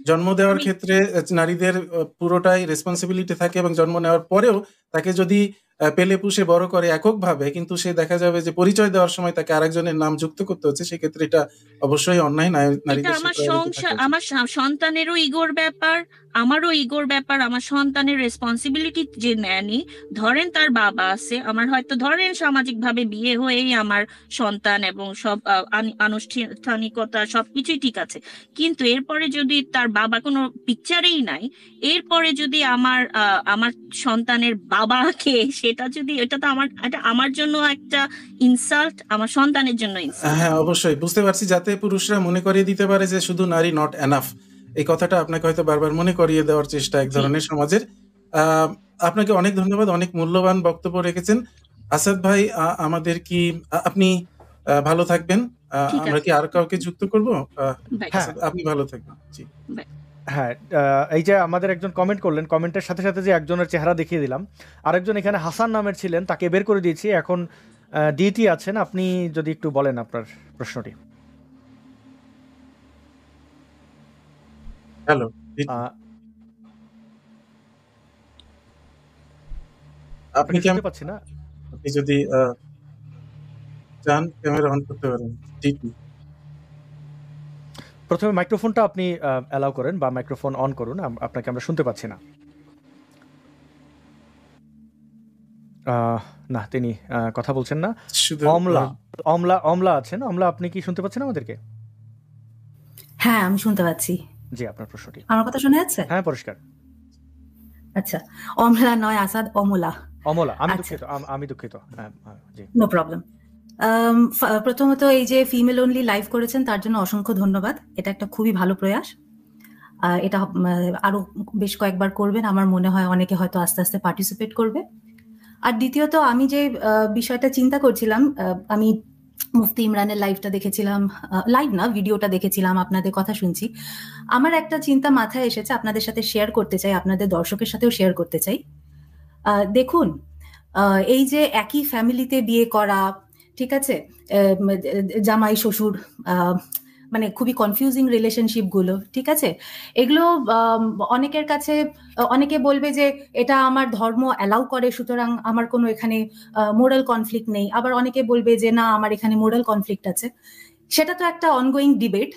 জন্ম দেওয়ার আমি ক্ষেত্রে নারীদের পুরোটাই রেসপন্সিবিলিটি থাকে, এবং জন্ম নেওয়ার পরেও তাকে যদি পেলে পুষে বড় করে এককভাবে, কিন্তু সে দেখা যাবে যে পরিচয় দেওয়ার সময় তাকে আরেকজনের নাম যুক্ত করতে হচ্ছে, সেক্ষেত্রে এটা অবশ্যই অন্যায়। এটা নারীদের আমার সেই priority সংসার, থাকা উচিত। আমার সন্তানেরও ইগোর ব্যাপার, আমারও ইগোর ব্যাপার। আমার সন্তানের রেসপন্সিবিলিটি যে নেয়নি, ধরেন তার বাবা আছে, আমার হয়তো ধরেন সামাজিকভাবে বিয়ে হয়েই আমার সন্তান এবং সব আনুষ্ঠানিকতা সবকিছুই ঠিক আছে, কিন্তু এরপরে যদি তার বাবা কোনো পিকচারেই নাই, এরপরে যদি আমার সন্তানের বাবাকে সেটা যদি, এটা তো এটা আমার জন্য একটা ইনসাল্ট, আমার সন্তানের জন্য ইনসাল্ট। হ্যাঁ, অবশ্যই বুঝতে পারছি, যাতে পুরুষরা মনে করিয়ে দিতে পারে যে শুধু নারী নট এনাফ, এই কথাটা আপনাকে হয়তো বারবার মনে করিয়ে দেওয়ার চেষ্টা এক ধরনের সমাজের। আপনাকে অনেক ধন্যবাদ, অনেক মূল্যবান বক্তব্য রেখেছেন আসাদ ভাই। আমাদের কি আপনি ভালো থাকবেন? আমরা কি আর কাউকে যুক্ত করবো? আপনি ভালো থাকবেন। জি, হ্যাঁ, এই যে আমাদের একজন কমেন্ট করলেন, কমেন্টের সাথে সাথে যে একজনের চেহারা দেখিয়ে দিলাম, আরেকজন এখানে হাসান নামের ছিলেন, তাকে বের করে দিয়েছি, এখন ডিটি আছেন। আপনি যদি একটু বলেন আপনার প্রশ্নটি। হ্যালো, আপনি শুনতে পাচ্ছি না, আপনি যদি চান ক্যামেরা অন করতে পারেন। ডিটি, প্রথমে মাইক্রোফোনটা আপনি অ্যালাউ করেন বা মাইক্রোফোন অন করুন, আপনাকে আমরা শুনতে পাচ্ছি না। না, তিনি কথা বলছেন না। অমলা আছেন। অমলা, আপনি কি শুনতে পাচ্ছেন আমাদেরকে? হ্যাঁ, আমি শুনতে পাচ্ছি। জি, আপনার প্রশ্নটি। আমার কথা শোনা যাচ্ছে? হ্যাঁ, পরিষ্কার। আচ্ছা, অমলা নয় আসাদ, অমলা। আমি দুঃখিত। জি, নো প্রবলেম। প্রথমত এই যে ফিমেল অনলি লাইভ করেছেন তার জন্য অসংখ্য ধন্যবাদ। এটা একটা খুবই ভালো প্রয়াস। এটা আরো বেশ কয়েকবার করবেন, আমার মনে হয় অনেকে হয়তো আস্তে আস্তে পার্টিসিপেট করবে। আর দ্বিতীয়ত, আমি যে বিষয়টা চিন্তা করছিলাম, আমি মুফতি ইমরানের লাইভটা দেখেছিলাম, লাইভ না ভিডিওটা দেখেছিলাম, আপনাদের কথা শুনছি। আমার একটা চিন্তা মাথায় এসেছে, আপনাদের সাথে শেয়ার করতে চাই, আপনাদের দর্শকের সাথেও শেয়ার করতে চাই। দেখুন, এই যে একই ফ্যামিলিতে বিয়ে করা, ঠিক আছে, জামাই শ্বশুর, মানে খুবই কনফিউজিং রিলেশনশিপ গুলো, ঠিক আছে, এগুলো অনেকের কাছে অনেকে বলবে যে এটা আমার ধর্ম অ্যালাউ করে, সুতরাং আমার কোনো এখানে মোরাল কনফ্লিক্ট নেই। আবার অনেকে বলবে যে না, আমার এখানে মোরাল কনফ্লিক্ট আছে। সেটা তো একটা অনগোয়িং ডিবেট।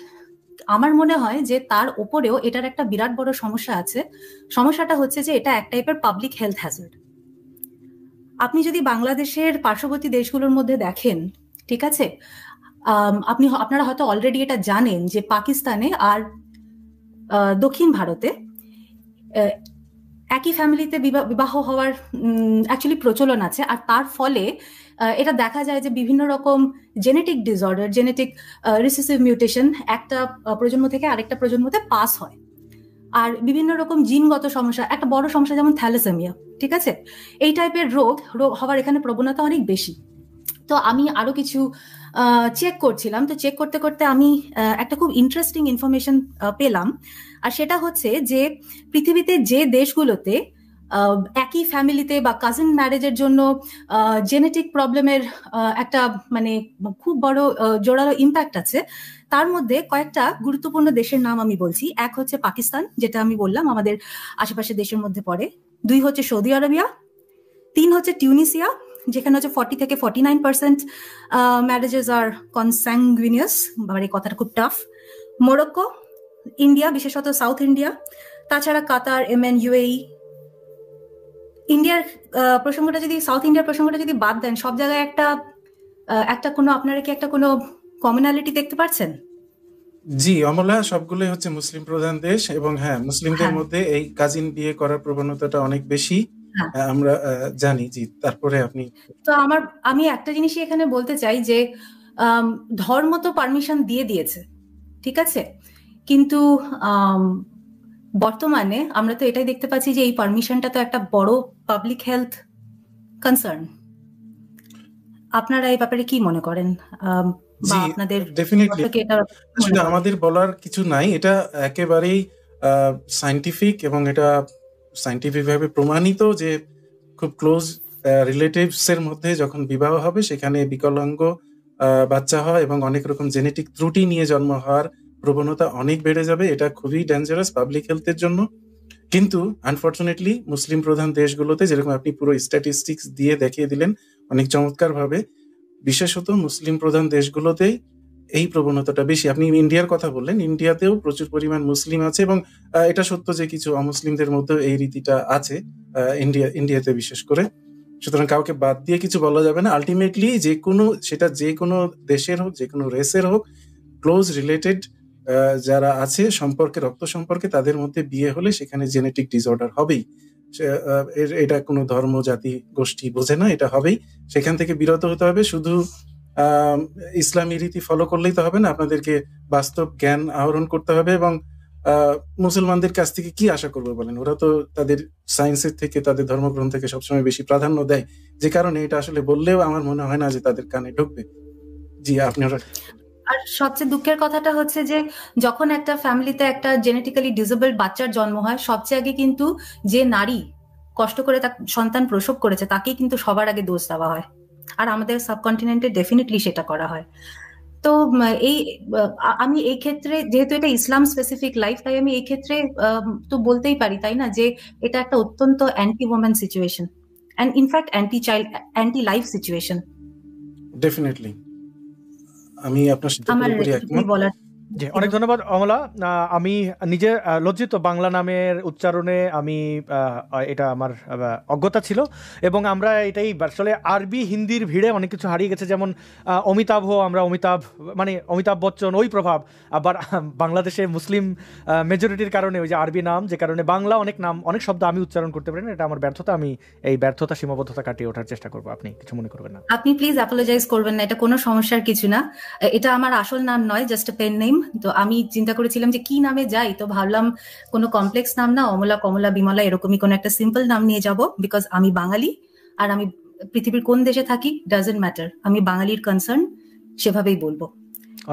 আমার মনে হয় যে তার ওপরেও এটার একটা বিরাট বড় সমস্যা আছে। সমস্যাটা হচ্ছে যে এটা এক টাইপের পাবলিক হেলথ হ্যাজার্ড। আপনি যদি বাংলাদেশের পার্শ্ববর্তী দেশগুলোর মধ্যে দেখেন, ঠিক আছে, আপনারা হয়তো অলরেডি এটা জানেন যে পাকিস্তানে আর দক্ষিণ ভারতে একই ফ্যামিলিতে বিবাহ হওয়ার অ্যাকচুয়ালি প্রচলন আছে। আর তার ফলে এটা দেখা যায় যে বিভিন্ন রকম genetic disorder, genetic recessive mutation একটা প্রজন্ম থেকে আরেকটা প্রজন্মতে পাস হয়। আর বিভিন্ন রকম জিনগত সমস্যা, একটা বড় সমস্যা যেমন থ্যালাসেমিয়া, ঠিক আছে, এই টাইপের রোগ হওয়ার এখানে প্রবণতা অনেক বেশি। তো আমি আরো কিছু চেক করছিলাম, তো চেক করতে করতে আমি একটা খুব ইন্টারেস্টিং ইনফরমেশন পেলাম। আর সেটা হচ্ছে যে পৃথিবীতে যে দেশগুলোতে একই ফ্যামিলিতে বা কাজিন ম্যারেজের জন্য জেনেটিক প্রবলেমের একটা মানে খুব বড় জোরালো ইম্প্যাক্ট আছে, তার মধ্যে কয়েকটা গুরুত্বপূর্ণ দেশের নাম আমি বলছি। এক হচ্ছে পাকিস্তান, যেটা আমি বললাম আমাদের আশেপাশের দেশের মধ্যে পড়ে। 2 হচ্ছে সৌদি আরবিয়া। 3 হচ্ছে টিউনিসিয়া, যেখানে হচ্ছে 40 থেকে 49% ম্যারেজেস আর কনস্যাঙ্গুইনিয়াস, বাবার এই কথাটা খুব টাফ। মোরক্কো, ইন্ডিয়া, বিশেষত সাউথ ইন্ডিয়া, তাছাড়া কাতার, ইয়েমেন, ইউএই। ইন্ডিয়ার প্রসঙ্গটা যদি, সাউথ ইন্ডিয়ার প্রসঙ্গটা যদি বাদ দেন, সব জায়গায় একটা কোনো, আপনারা কি একটা কোনো কমনালিটি দেখতে পাচ্ছেন? জি, অমলা, সবগুলোই হচ্ছে মুসলিম প্রধান দেশ, এবং হ্যাঁ, মুসলিমদের মধ্যে এই কাজিন বিয়ে করার প্রবণতাটা অনেক বেশি, আমরা জানি। জি, তারপরে আপনি। তো আমি একটা জিনিসই এখানে বলতে চাই যে ধর্ম তো পারমিশন দিয়েছে, ঠিক আছে, কিন্তু বর্তমানে আমরা তো এটাই দেখতে পাচ্ছি যে এই পারমিশনটা তো একটা বড় পাবলিক হেলথ কনসার্ন। আপনারা এই ব্যাপারে কি মনে করেন, বা জি, আপনাদের ডেফিনেটলি। দর্শকে এটা মনে আসলে করে? আমাদের বলার কিছু নাই, এটা একেবারেই সায়েন্টিফিক এবং এটা সায়েন্টিফিক ভাবে প্রমাণিত যে খুব ক্লোজ রিলেটিভস এর মধ্যে যখন বিবাহ হবে সেখানে বিকলাঙ্গ বাচ্চা হয় এবং অনেক রকম জেনেটিক ত্রুটি নিয়ে জন্ম হওয়ার প্রবণতা অনেক বেড়ে যাবে। এটা খুবই ডেঞ্জারাস পাবলিক হেলথের জন্য। কিন্তু আনফরচুনেটলি মুসলিম প্রধান দেশগুলোতে, যেরকম আপনি পুরো স্ট্যাটিস্টিক্স দিয়ে দেখিয়ে দিলেন অনেক চমৎকার ভাবে, বিশেষত মুসলিম প্রধান দেশগুলোতেই এই প্রবণতাটা বেশি। আপনি ইন্ডিয়ার কথা বললেন, ইন্ডিয়াতেও প্রচুর পরিমাণ মুসলিম আছে এবং এটা সত্য যে কিছু অমুসলিমদের মধ্যেও এই রীতিটা আছে ইন্ডিয়াতে বিশেষ করে। সুতরাং কাউকে বাদ দিয়ে কিছু বলা যাবে না। আলটিমেটলি সেটা যে কোনো দেশের হোক, যে কোনো রেসের হোক, ক্লোজ রিলেটেড যারা আছে সম্পর্কে, রক্ত সম্পর্কে, তাদের মধ্যে বিয়ে হলে সেখানে জেনেটিক ডিসঅর্ডার হবেই। এটা কোনো ধর্ম, জাতি, গোষ্ঠী বোঝে না, এটা হবেই। সেখান থেকে বিরত হতে হবে। শুধু ইসলামী রীতি ফলো করলেই তো হবে না, আপনাদেরকে বাস্তব জ্ঞান আহরণ করতে হবে। এবং মুসলমানদের কাছ থেকে কি আশা করবো বলেন? ওরা তো তাদের সায়েন্সের থেকে, তাদের ধর্মগ্রন্থ থেকে সবসময় বেশি প্রাধান্য দেয়, যে কারণে এটা আসলে বললেও আমার মনে হয় না যে তাদের কানে ঢুকবে। জি, আপনারা। আর সবচেয়ে দুঃখের কথাটা হচ্ছে যে যখন একটা ফ্যামিলিতে একটা জেনেটিক্যালি ডিসেবল বাচ্চার জন্ম হয়, সবচেয়ে আগে কিন্তু যে নারী কষ্ট করে তার সন্তান প্রসব করেছে তাকেই কিন্তু সবার আগে দোষ দেওয়া হয়। আর আমাদের সাবকন্টিনেন্টে ডেফিনেটলি সেটা করা হয়। তো আমি এই ক্ষেত্রে, যেহেতু এটা ইসলাম স্পেসিফিক লাইফ, তাই আমি এই ক্ষেত্রে তো বলতেই পারি, তাই না, যে এটা একটা অত্যন্ত anti women situation, and in fact anti child, anti life situation. Definitely আমি আপনার সাথে আমার পুরোপুরি এটুকুই একমত। বলার। জি, অনেক ধন্যবাদ অমলা। আমি নিজে লজ্জিত, বাংলা নামের উচ্চারণে আমি এটা আমার অজ্ঞতা ছিল, এবং আমরা এটাই আসলে আরবি হিন্দির ভিড়ে অনেক কিছু হারিয়ে গেছে। যেমন অমিতাভ, আমরা অমিতাভ বচ্চন, ওই প্রভাব। আবার বাংলাদেশে মুসলিম মেজরিটির কারণে ওই যে আরবি নাম, যে কারণে বাংলা অনেক শব্দ আমি উচ্চারণ করতে পারি না। এটা আমার ব্যর্থতা। আমি এই ব্যর্থতা, সীমাবদ্ধতা কাটিয়ে ওঠার চেষ্টা করবো। আপনি কিছু মনে করবেন না। আপনি প্লিজ অ্যাপোলোজাইজ করবেন না, এটা কোনো সমস্যার কিছু না। এটা আমার আসল নাম নয়, জাস্ট এ পেন নেম। তো আমি চিন্তা করেছিলাম যে কি নামে যাই, তো ভাবলাম কোনো কমপ্লেক্স নাম না, অমলা, কমলা, বিমলা এরকমই কোনো একটা সিম্পল নাম নিয়ে যাব, বিকজ আমি বাঙালি। আর আমি পৃথিবীর কোন দেশে থাকি ডাজন্ট ম্যাটার, আমি বাঙালির কনসার্ন, সেভাবেই বলবো।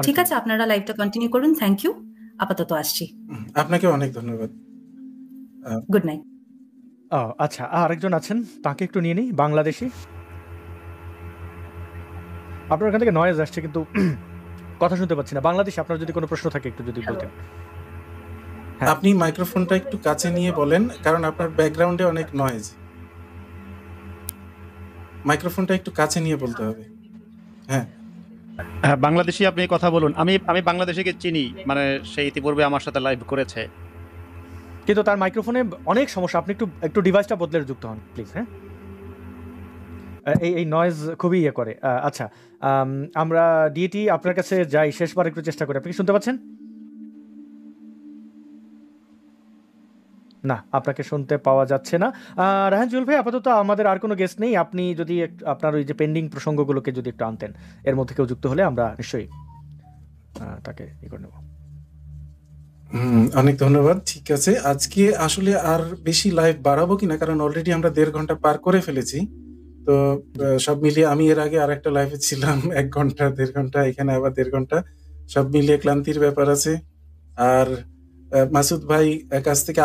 ঠিক আছে, আপনারা লাইভটা কন্টিনিউ করুন। থ্যাংক ইউ, আপাতত আসছি। আপনাকে অনেক ধন্যবাদ। Good night. আচ্ছা, আরেকজন আছেন, তাকে একটু নিয়ে নিই। বাংলাদেশি, আপনার ওখান থেকে নয়েজ আসছে কিন্তু কথা শুনতে পাচ্ছি না। বাংলাদেশ, আপনার যদি কোনো প্রশ্ন থাকে একটু যদি বলতেন। আপনি মাইক্রোফোনটা একটু কাছে নিয়ে বলেন, কারণ আপনার ব্যাকগ্রাউন্ডে অনেক নয়েজ। মাইক্রোফোনটা একটু কাছে নিয়ে বলতে হবে। হ্যাঁ, বাংলাদেশি, আপনি কথা বলুন। আমি বাংলাদেশিকে চিনি, মানে সে ইতিপূর্বে আমার সাথে লাইভ করেছে, কিন্তু তার মাইক্রোফোনে অনেক সমস্যা। আপনি একটু ডিভাইসটা বদলে যুক্ত হন প্লিজ। হ্যাঁ, এই নয়েজ খুবই ইয়ে করে। আচ্ছা, আমরা ডিএটি আপনার কাছে যাই, শেষবার একটু চেষ্টা করি। আপনি কি শুনতে পাচ্ছেন? না, আপনাকে শুনতে পাওয়া যাচ্ছে না। রায়হান জুয়েল ভাই, আপাতত আমাদের আর কোনো গেস্ট নেই। আপনি যদি আপনার ওই যে পেন্ডিং প্রসঙ্গগুলোকে যদি একটু আনতেন, এর মধ্যে কেউ যুক্ত হলে আমরা নিশ্চয়ই তাকে ই করে নেব। অনেক ধন্যবাদ। ঠিক আছে, আজকে আসলে আর বেশি লাইভ বাড়াবো কিনা, কারণ অলরেডি আমরা 1.5 ঘন্টা পার করে ফেলেছি। তো সব মিলিয়ে, আমি এর আগে আর একটা লাইভে ছিলাম 1 ঘন্টা 1.5 ঘন্টা, এখানে আবার 1.5 ঘন্টা, সব মিলিয়ে ক্লান্তির ব্যাপার আছে। আর মাসুদ ভাই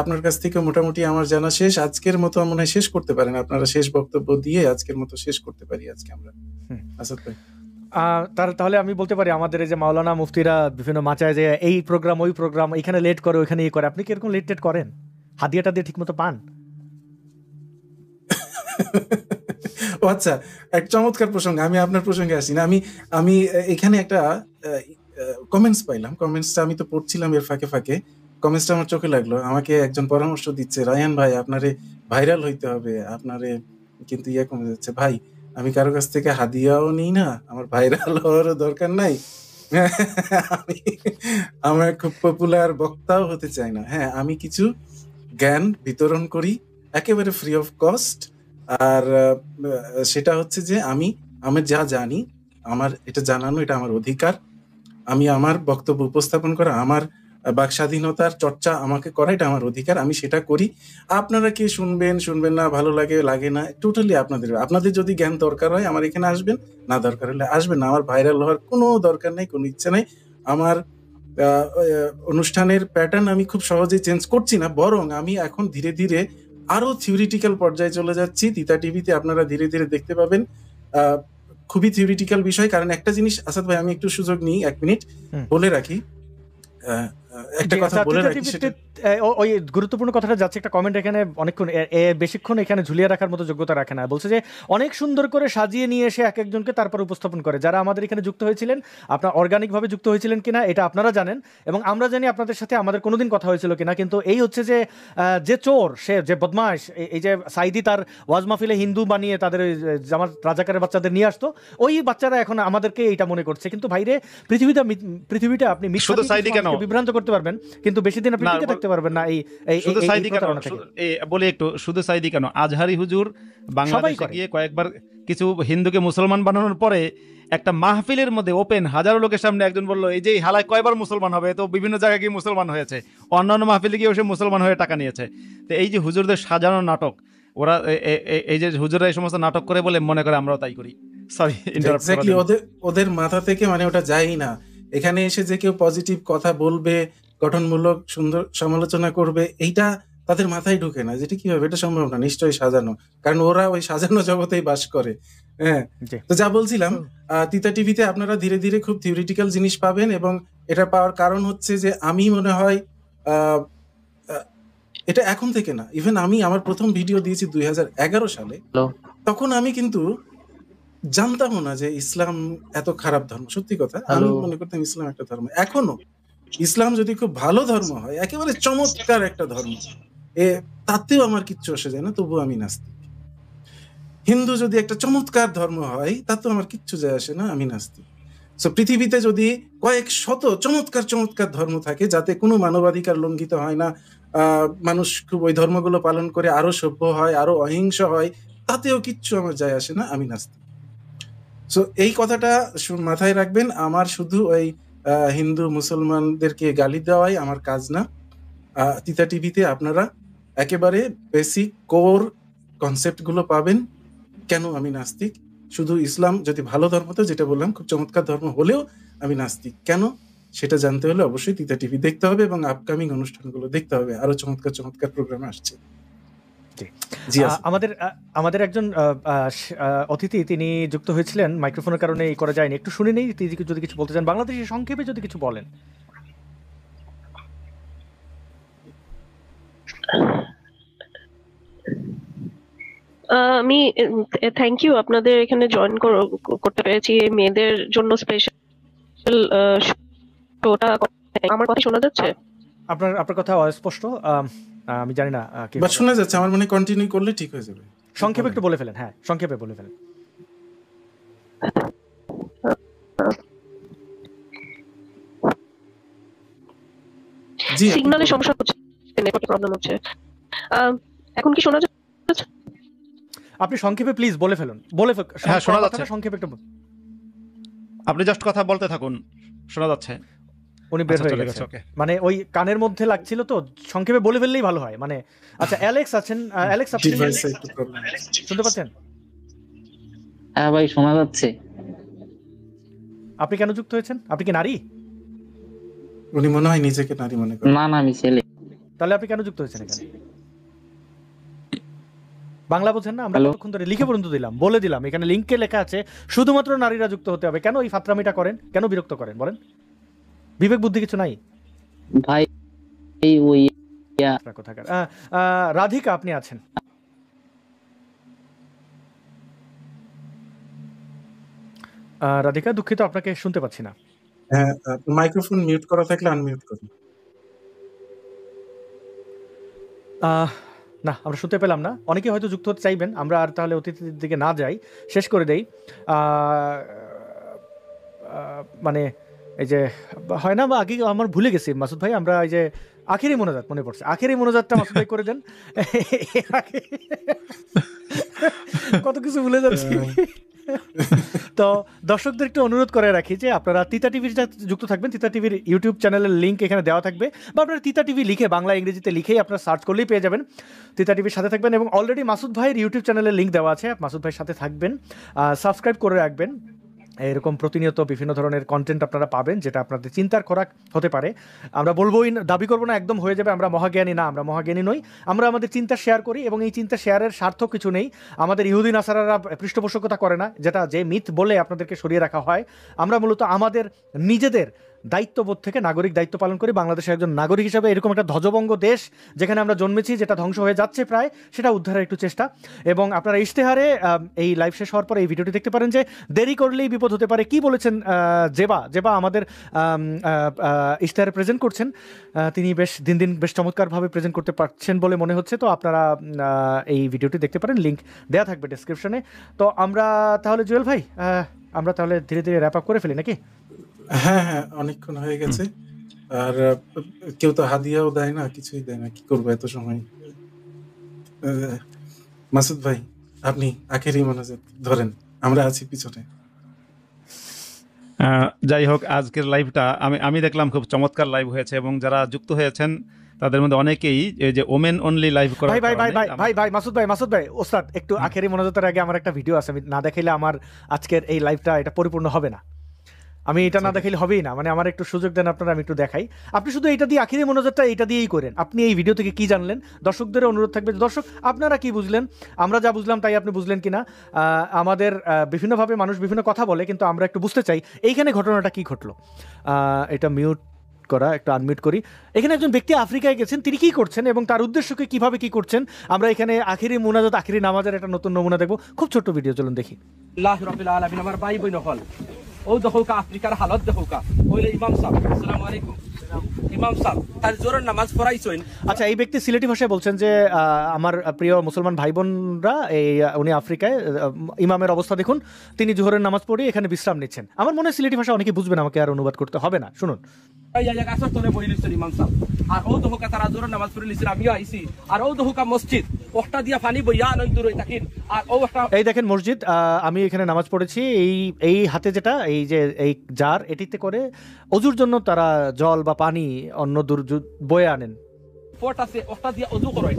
আপনার কাছ থেকে মোটামুটি আমার জানা শেষ। আজকের মতো মনে হয় শেষ করতে পারেন, আপনারা শেষ বক্তব্য দিয়ে আজকের মতো শেষ করতে পারি আজকে আমরা। মাসুদ ভাই, তাহলে আমি বলতে পারি, আমাদের এই যে মাওলানা মুফতিরা বিভিন্ন মাচায় যে এই প্রোগ্রাম ওই প্রোগ্রাম, এখানে লেট করে ওইখানে ই করে, আপনি কি এরকম লেট করেন? হাদিয়াটা দিয়ে ঠিক মতো পান? ও আচ্ছা, এক চমৎকার প্রসঙ্গ। আমি আপনার প্রসঙ্গে আসি না, আমি এখানে একটা কমেন্টস পাইলাম। কমেন্টসটা আমি তো পড়ছিলাম এর ফাঁকে ফাঁকে, কমেন্টসটা আমার চোখে লাগলো। আমাকে একজন পরামর্শ দিচ্ছে, রায়ান ভাই আপনারে ভাইরাল হইতে হবে, আপনারে কিন্তু কমে যাচ্ছে। ভাই, আমি কারো কাছ থেকে হাদিয়াও নিই না, আমার ভাইরাল হওয়ারও দরকার নাই, আমার খুব পপুলার বক্তাও হতে চাই না। হ্যাঁ, আমি কিছু জ্ঞান বিতরণ করি একেবারে ফ্রি অফ কস্ট। আর সেটা হচ্ছে যে আমি যা জানি, আমার এটা জানানো, এটা আমার অধিকার। আমি আমার বক্তব্য উপস্থাপন করা, আমার বাক স্বাধীনতার চর্চা আমাকে করা, এটা আমার অধিকার, আমি সেটা করি। আপনারা কে শুনবেন না, ভালো লাগে না, টোটালি আপনাদের যদি জ্ঞান দরকার হয় আমার এখানে আসবেন, না দরকার হলে আসবেন না। আমার ভাইরাল হওয়ার কোনো দরকার নেই, কোনো ইচ্ছা নেই। আমার অনুষ্ঠানের প্যাটার্ন আমি খুব সহজে চেঞ্জ করছি না, বরং আমি এখন ধীরে ধীরে আরো থিওরিটিক্যাল পর্যায়ে চলে যাচ্ছি। তিতা টিভিতে আপনারা ধীরে ধীরে দেখতে পাবেন খুবই থিওরিটিক্যাল বিষয়। কারণ একটা জিনিস আসাদ ভাই, আমি একটু সুযোগ নিই, 1 মিনিট বলে রাখি, একটা কথা বলে রাখি। ওই গুরুত্বপূর্ণ কথাটা যাচ্ছে, একটা কমেন্ট এখানে অনেকক্ষণ বেশিক্ষণ এখানে ঝুলিয়ে রাখার মতো যোগ্যতা রাখে না। বলছে যে অনেক সুন্দর করে সাজিয়ে নিয়ে এসে এক একজনকে তারপর উপস্থাপন করে। যারা আমাদের এখানে যুক্ত হয়েছিলেন, আপনার অর্গানিকভাবে যুক্ত হয়েছিলেন কিনা এটা আপনারা জানেন, এবং আমরা জানি আপনাদের সাথে আমাদের কোনোদিন কথা হয়েছিল কিনা। কিন্তু এই হচ্ছে যে চোর, সে যে বদমাশ, এই যে সাইদি তার ওয়াজ মাহফিলে হিন্দু বানিয়ে তাদের জামাত রাজাকারের বাচ্চাদের নিয়ে আসতো, ওই বাচ্চারা এখন আমাদেরকে এইটা মনে করছে। কিন্তু ভাইরে, পৃথিবীটা আপনি বিভ্রান্ত করতে পারবেন, কিন্তু বেশি দিন আপনি টিকে থাকতে পারবেন না। শুধু সাইদি কেন বলে একটু, শুধু সাইদি কেন, আজহারি হুজুর বাংলাদেশে গিয়ে কয়েকবার কিছু হিন্দুকে মুসলমান বানানোর পরে একটা মাহফিলের মধ্যে ওপেন হাজারো লোকের সামনে একজন বললো, এই যে হালায় কয়বার মুসলমান হবে, তো বিভিন্ন জায়গায় গিয়ে মুসলমান হয়েছে, অন্যান্য মাহফিলে গিয়ে সে মুসলমান হয়ে টাকা নিয়েছে। তো এই যে হুজুরদের সাজানো নাটক, ওরা এই যে হুজুররা এই সমস্ত নাটক করে বলে মনে করে আমরাও তাই করি। সরি, এক্স্যাক্টলি, ওদের মাথা থেকে মানে ওটা যায়ই না। এখানে এসে যে কেউ পজিটিভ কথা বলবে, গঠনমূলক সুন্দর সমালোচনা করবে, এইটা তাদের মাথায় ঢুকে না। যেটা কিভাবে, এটা সম্ভব না, নিশ্চয়ই সাজানো, কারণ ওরা ওই সাজানো জগতেই বাস করে। হ্যাঁ, তো যা বলছিলাম, তিতা টিভিতে আপনারা ধীরে ধীরে খুব থিওরিটিক্যাল জিনিস পাবেন, এবং এটা পাওয়ার কারণ হচ্ছে যে আমি মনে হয় এটা এখন থেকে না, ইভেন আমি আমার প্রথম ভিডিও দিয়েছি 2011 সালে, তখন আমি কিন্তু জানতামও না যে ইসলাম এত খারাপ ধর্ম। সত্যি কথা, আমি মনে করতাম ইসলাম একটা ধর্ম। এখনো ইসলাম যদি খুব ভালো ধর্ম হয়, একেবারে চমৎকার একটা ধর্ম, তাতেও আমার কিচ্ছু আসে যায় না, তবুও আমি নাস্তিক। হিন্দু যদি একটা চমৎকার ধর্ম হয়, তাতেও আমার কিচ্ছু যায় আসে না, আমি নাস্তিক। সো পৃথিবীতে যদি কয়েক শত চমৎকার চমৎকার ধর্ম থাকে, যাতে কোনো মানবাধিকার লঙ্ঘিত হয় না, মানুষ খুব ওই ধর্মগুলো পালন করে আরো সভ্য হয়, আরো অহিংস হয়, তাতেও কিচ্ছু আমার যায় আসে না, আমি নাস্তিক। সো এই কথাটা মাথায় রাখবেন। আমার শুধু ওই হিন্দু মুসলমানদেরকে গালি দেওয়াই আমার কাজ না। তিতা টিভিতে আপনারা একেবারে বেসিক কোর কনসেপ্টগুলো পাবেন। কেন আমি নাস্তিক, শুধু ইসলাম যদি ভালো ধর্ম হতো, যেটা বললাম খুব চমৎকার ধর্ম হলেও আমি নাস্তিক কেন, সেটা জানতে হলে অবশ্যই তিতা টিভি দেখতে হবে, এবং আপকামিং অনুষ্ঠানগুলো দেখতে হবে। আরো চমৎকার চমৎকার প্রোগ্রামে আসছে। আমাদের একজন অতিথি, তিনি যুক্ত হয়েছিলেন, মাইক্রোফোনের কারণে এই করা যায়নি। একটু শুনে নেই, তিনি যদি কিছু বলতে চান বাংলাদেশি সংক্ষেপে যদি কিছু বলেন। আমি থ্যাংক ইউ, আপনাদের এখানে জয়েন করতে পেরেছি। মেয়েদের জন্য স্পেশাল শোটা। আমার কথা শোনা যাচ্ছে? আপনার কথা অস্পষ্ট, আমি জানি না কি শোনা যাচ্ছে। আমার মনে কন্টিনিউ করলে ঠিক হয়ে যাবে। সংক্ষেপে একটু বলে ফেলেন। হ্যাঁ, সংক্ষেপে বলে ফেলেন। জি, সিগন্যালের সমস্যা হচ্ছে, নেটওয়ার্কের প্রবলেম হচ্ছে। এখন কি শোনা যাচ্ছে? আপনি সংক্ষেপে প্লিজ বলে ফেলুন। হ্যাঁ, শোনা যাচ্ছে। সংক্ষেপে একটু আপনি জাস্ট কথা বলতে থাকুন, শোনা যাচ্ছে। উনি বের হয়ে গেছে, মানে ওই কানের মধ্যে লাগছিল, তো সংক্ষেপে বলে ফেললেই ভালো হয়। মানে আচ্ছা, অ্যালেক্স আছেন? অ্যালেক্স, আপনি শুনতে পাচ্ছেন? হ্যাঁ ভাই, শোনা যাচ্ছে। আপনি কেন যুক্ত হয়েছেন? আপনি কি নারী? উনি মনে হয় নিজেকে নারী মনে করেন। না, আমি ছেলে। তাহলে আপনি কেন যুক্ত হয়েছেন এখানে? বাংলা বোঝেন না? আমরা কতক্ষণ ধরে লিখে পর্যন্ত দিলাম, বলে দিলাম, এখানে লিঙ্কে লেখা আছে শুধুমাত্র নারীরা যুক্ত হতে হবে। কেন এই ফাত্রামিটা করেন? কেন বিরক্ত করেন বলেন? বিবেক বুদ্ধি কিছু নাই ভাই? এই ওই কোথাকার। রাধিকা, আপনি আছেন? রাধিকা, দুঃখিত, আপনাকে শুনতে পাচ্ছি না। হ্যাঁ, মাইক্রোফোন মিউট করা থাকলে আনমিউট করুন। না, আমরা শুনতে পেলাম না। অনেকে হয়তো যুক্ত হতে চাইবেন, আমরা আর তাহলে অতিথিদের দিকে না যাই, শেষ করে দেই। মানে এই যে হয় না, বা আগে আমার ভুলে গেছি মাসুদ ভাই, আমরা এই যে আখেরি মোনাজাত মনে পড়ছে, আখেরি মোনাজাতটা মাসুদ ভাই করে দেন। কত কিছু ভুলে যাচ্ছি। তো দর্শকদের একটু অনুরোধ করে রাখি যে আপনারা তিতা টিভির যুক্ত থাকবেন। তিতা টিভির ইউটিউব চ্যানেলের লিঙ্ক এখানে দেওয়া থাকবে, বা আপনারা তিতা টিভি লিখে বাংলা ইংরেজিতে লিখেই আপনারা সার্চ করলেই পেয়ে যাবেন। তিতা টিভির সাথে থাকবেন, এবং অলরেডি মাসুদ ভাইয়ের ইউটিউব চ্যানেলের লিঙ্ক দেওয়া আছে, মাসুদ ভাইয়ের সাথে থাকবেন, সাবস্ক্রাইব করে রাখবেন। এরকম প্রতিনিয়ত বিভিন্ন ধরনের কন্টেন্ট আপনারা পাবেন, যেটা আপনাদের চিন্তার খোরাক হতে পারে। আমরা বলবোই, দাবি করবো না একদম হয়ে যাবে আমরা মহাজ্ঞানী, না, আমরা মহাজ্ঞানী নই। আমরা আমাদের চিন্তা শেয়ার করি, এবং এই চিন্তা শেয়ারের সার্থক কিছু নেই। আমাদের ইহুদি নাসারারা পৃষ্ঠপোষকতা করে না, যেটা যে মিথ বলে আপনাদেরকে সরিয়ে রাখা হয়। আমরা মূলত আমাদের নিজেদের দায়িত্ববোধ থেকে নাগরিক দায়িত্ব পালন করি। বাংলাদেশের একজন নাগরিক হিসাবে এরকম একটা ধ্বজভঙ্গ দেশ যেখানে আমরা জন্মেছি, যেটা ধ্বংস হয়ে যাচ্ছে প্রায়, সেটা উদ্ধারের একটু চেষ্টা। এবং আপনারা ইশতেহারে এই লাইভ শেষ হওয়ার পরে এই ভিডিওটি দেখতে পারেন যে দেরি করলেই বিপদ হতে পারে। কি বলেছেন জেবা আমাদের ইশতেহারে প্রেজেন্ট করছেন, তিনি বেশ দিন দিন বেশ চমৎকারভাবে প্রেজেন্ট করতে পারছেন বলে মনে হচ্ছে। তো আপনারা এই ভিডিওটি দেখতে পারেন, লিঙ্ক দেওয়া থাকবে ডেসক্রিপশনে। তো আমরা তাহলে জুয়েল ভাই, আমরা তাহলে ধীরে ধীরে র্যাপ আপ করে ফেলি নাকি? হ্যাঁ, অনেকক্ষণ হয়ে গেছে, আর কেউ তো হাদিয়াও দেয় না, কিছুই দেয় না, কি করবো এত সময়। মাসুদ ভাই, আপনি আখেরি মোনাজাত ধরেন, আমরা আছি পিছনে। যাই হোক, আজকের লাইভটা আমি দেখলাম খুব চমৎকার লাইভ হয়েছে, এবং যারা যুক্ত হয়েছেন তাদের মধ্যে অনেকেই এই যে ওমেন অনলি লাইভ করা। ভাই মাসুদ ভাই ওস্তাদ, একটু আখেরি মোনাজাতের আগে আমার একটা ভিডিও আছে, আমি না দেখাইলে আমার আজকের এই লাইভটা এটা পরিপূর্ণ হবে না। আমি এটা না দেখাইলে হবেই না, মানে আমার একটু সুযোগ দেন আপনারা, আমি একটু দেখাই। আপনি শুধু এটা দিয়ে আখেরি মোনাজাতটা এটা দিয়েই করেন। আপনি এই ভিডিও থেকে কি জানলেন? দর্শকদের অনুরোধ থাকবে, দর্শক আপনারা কি বুঝলেন? আমরা যা বুঝলাম তাই আপনি বুঝলেন কিনা? আমাদের বিভিন্নভাবে মানুষ বিভিন্ন কথা বলে, কিন্তু আমরা একটু বুঝতে চাই এইখানে ঘটনাটা কি ঘটলো। এটা মিউট করা, একটু আনমিউট করি। এখানে একজন ব্যক্তি আফ্রিকায় গেছেন, তিনি কি করছেন এবং তার উদ্দেশ্যকে কিভাবে কি করছেন, আমরা এখানে আখেরি মোনাজাত, আখেরি নামাজের একটা নতুন নমুনা দেখবো। খুব ছোট্ট ভিডিও, চলুন দেখি। আল্লাহ রাব্বিল আলামিন, আমার ভাই বোন হল ও দেখোকা আফ্রিকার হালত দেখোকা, ওইলে ইমাম সাহেব, আসসালামু আলাইকুম ইমাম সাহেব, তার জোরের নামাজ পড়াইছেন। আচ্ছা, এই ব্যক্তি সিলেটি ভাষায় বলছেন যে আমার প্রিয় মুসলমান ভাই বোনরা, উনি আফ্রিকায়, ইমামের অবস্থা দেখুন, তিনি জোহরের নামাজ পড়ে এখানে বিশ্রাম নিচ্ছেন। আমার মনে হয় সিলেটি ভাষা অনেকে বুঝবেন, আমাকে আর অনুবাদ করতে হবে না, শুনুন। ইমাম সাহেব আর ও দেখোকা তারা জোরের নামাজ পড়ে লিছেন, আমিও আইছি। আর ও দেখোকা মসজিদ ওটা দিয়া পানি বইয়া আনন্দ রই থাকেন। আর ও এই দেখেন মসজিদ, আমি এখানে নামাজ পড়েছি। এই হাতে যেটা, এই যে এই জার, এটিতে করে অজুর জন্য তারা জল বা পানি অন্য দূর বয়ে আনেন। পট আছে ওটা দিয়া অজু করেন।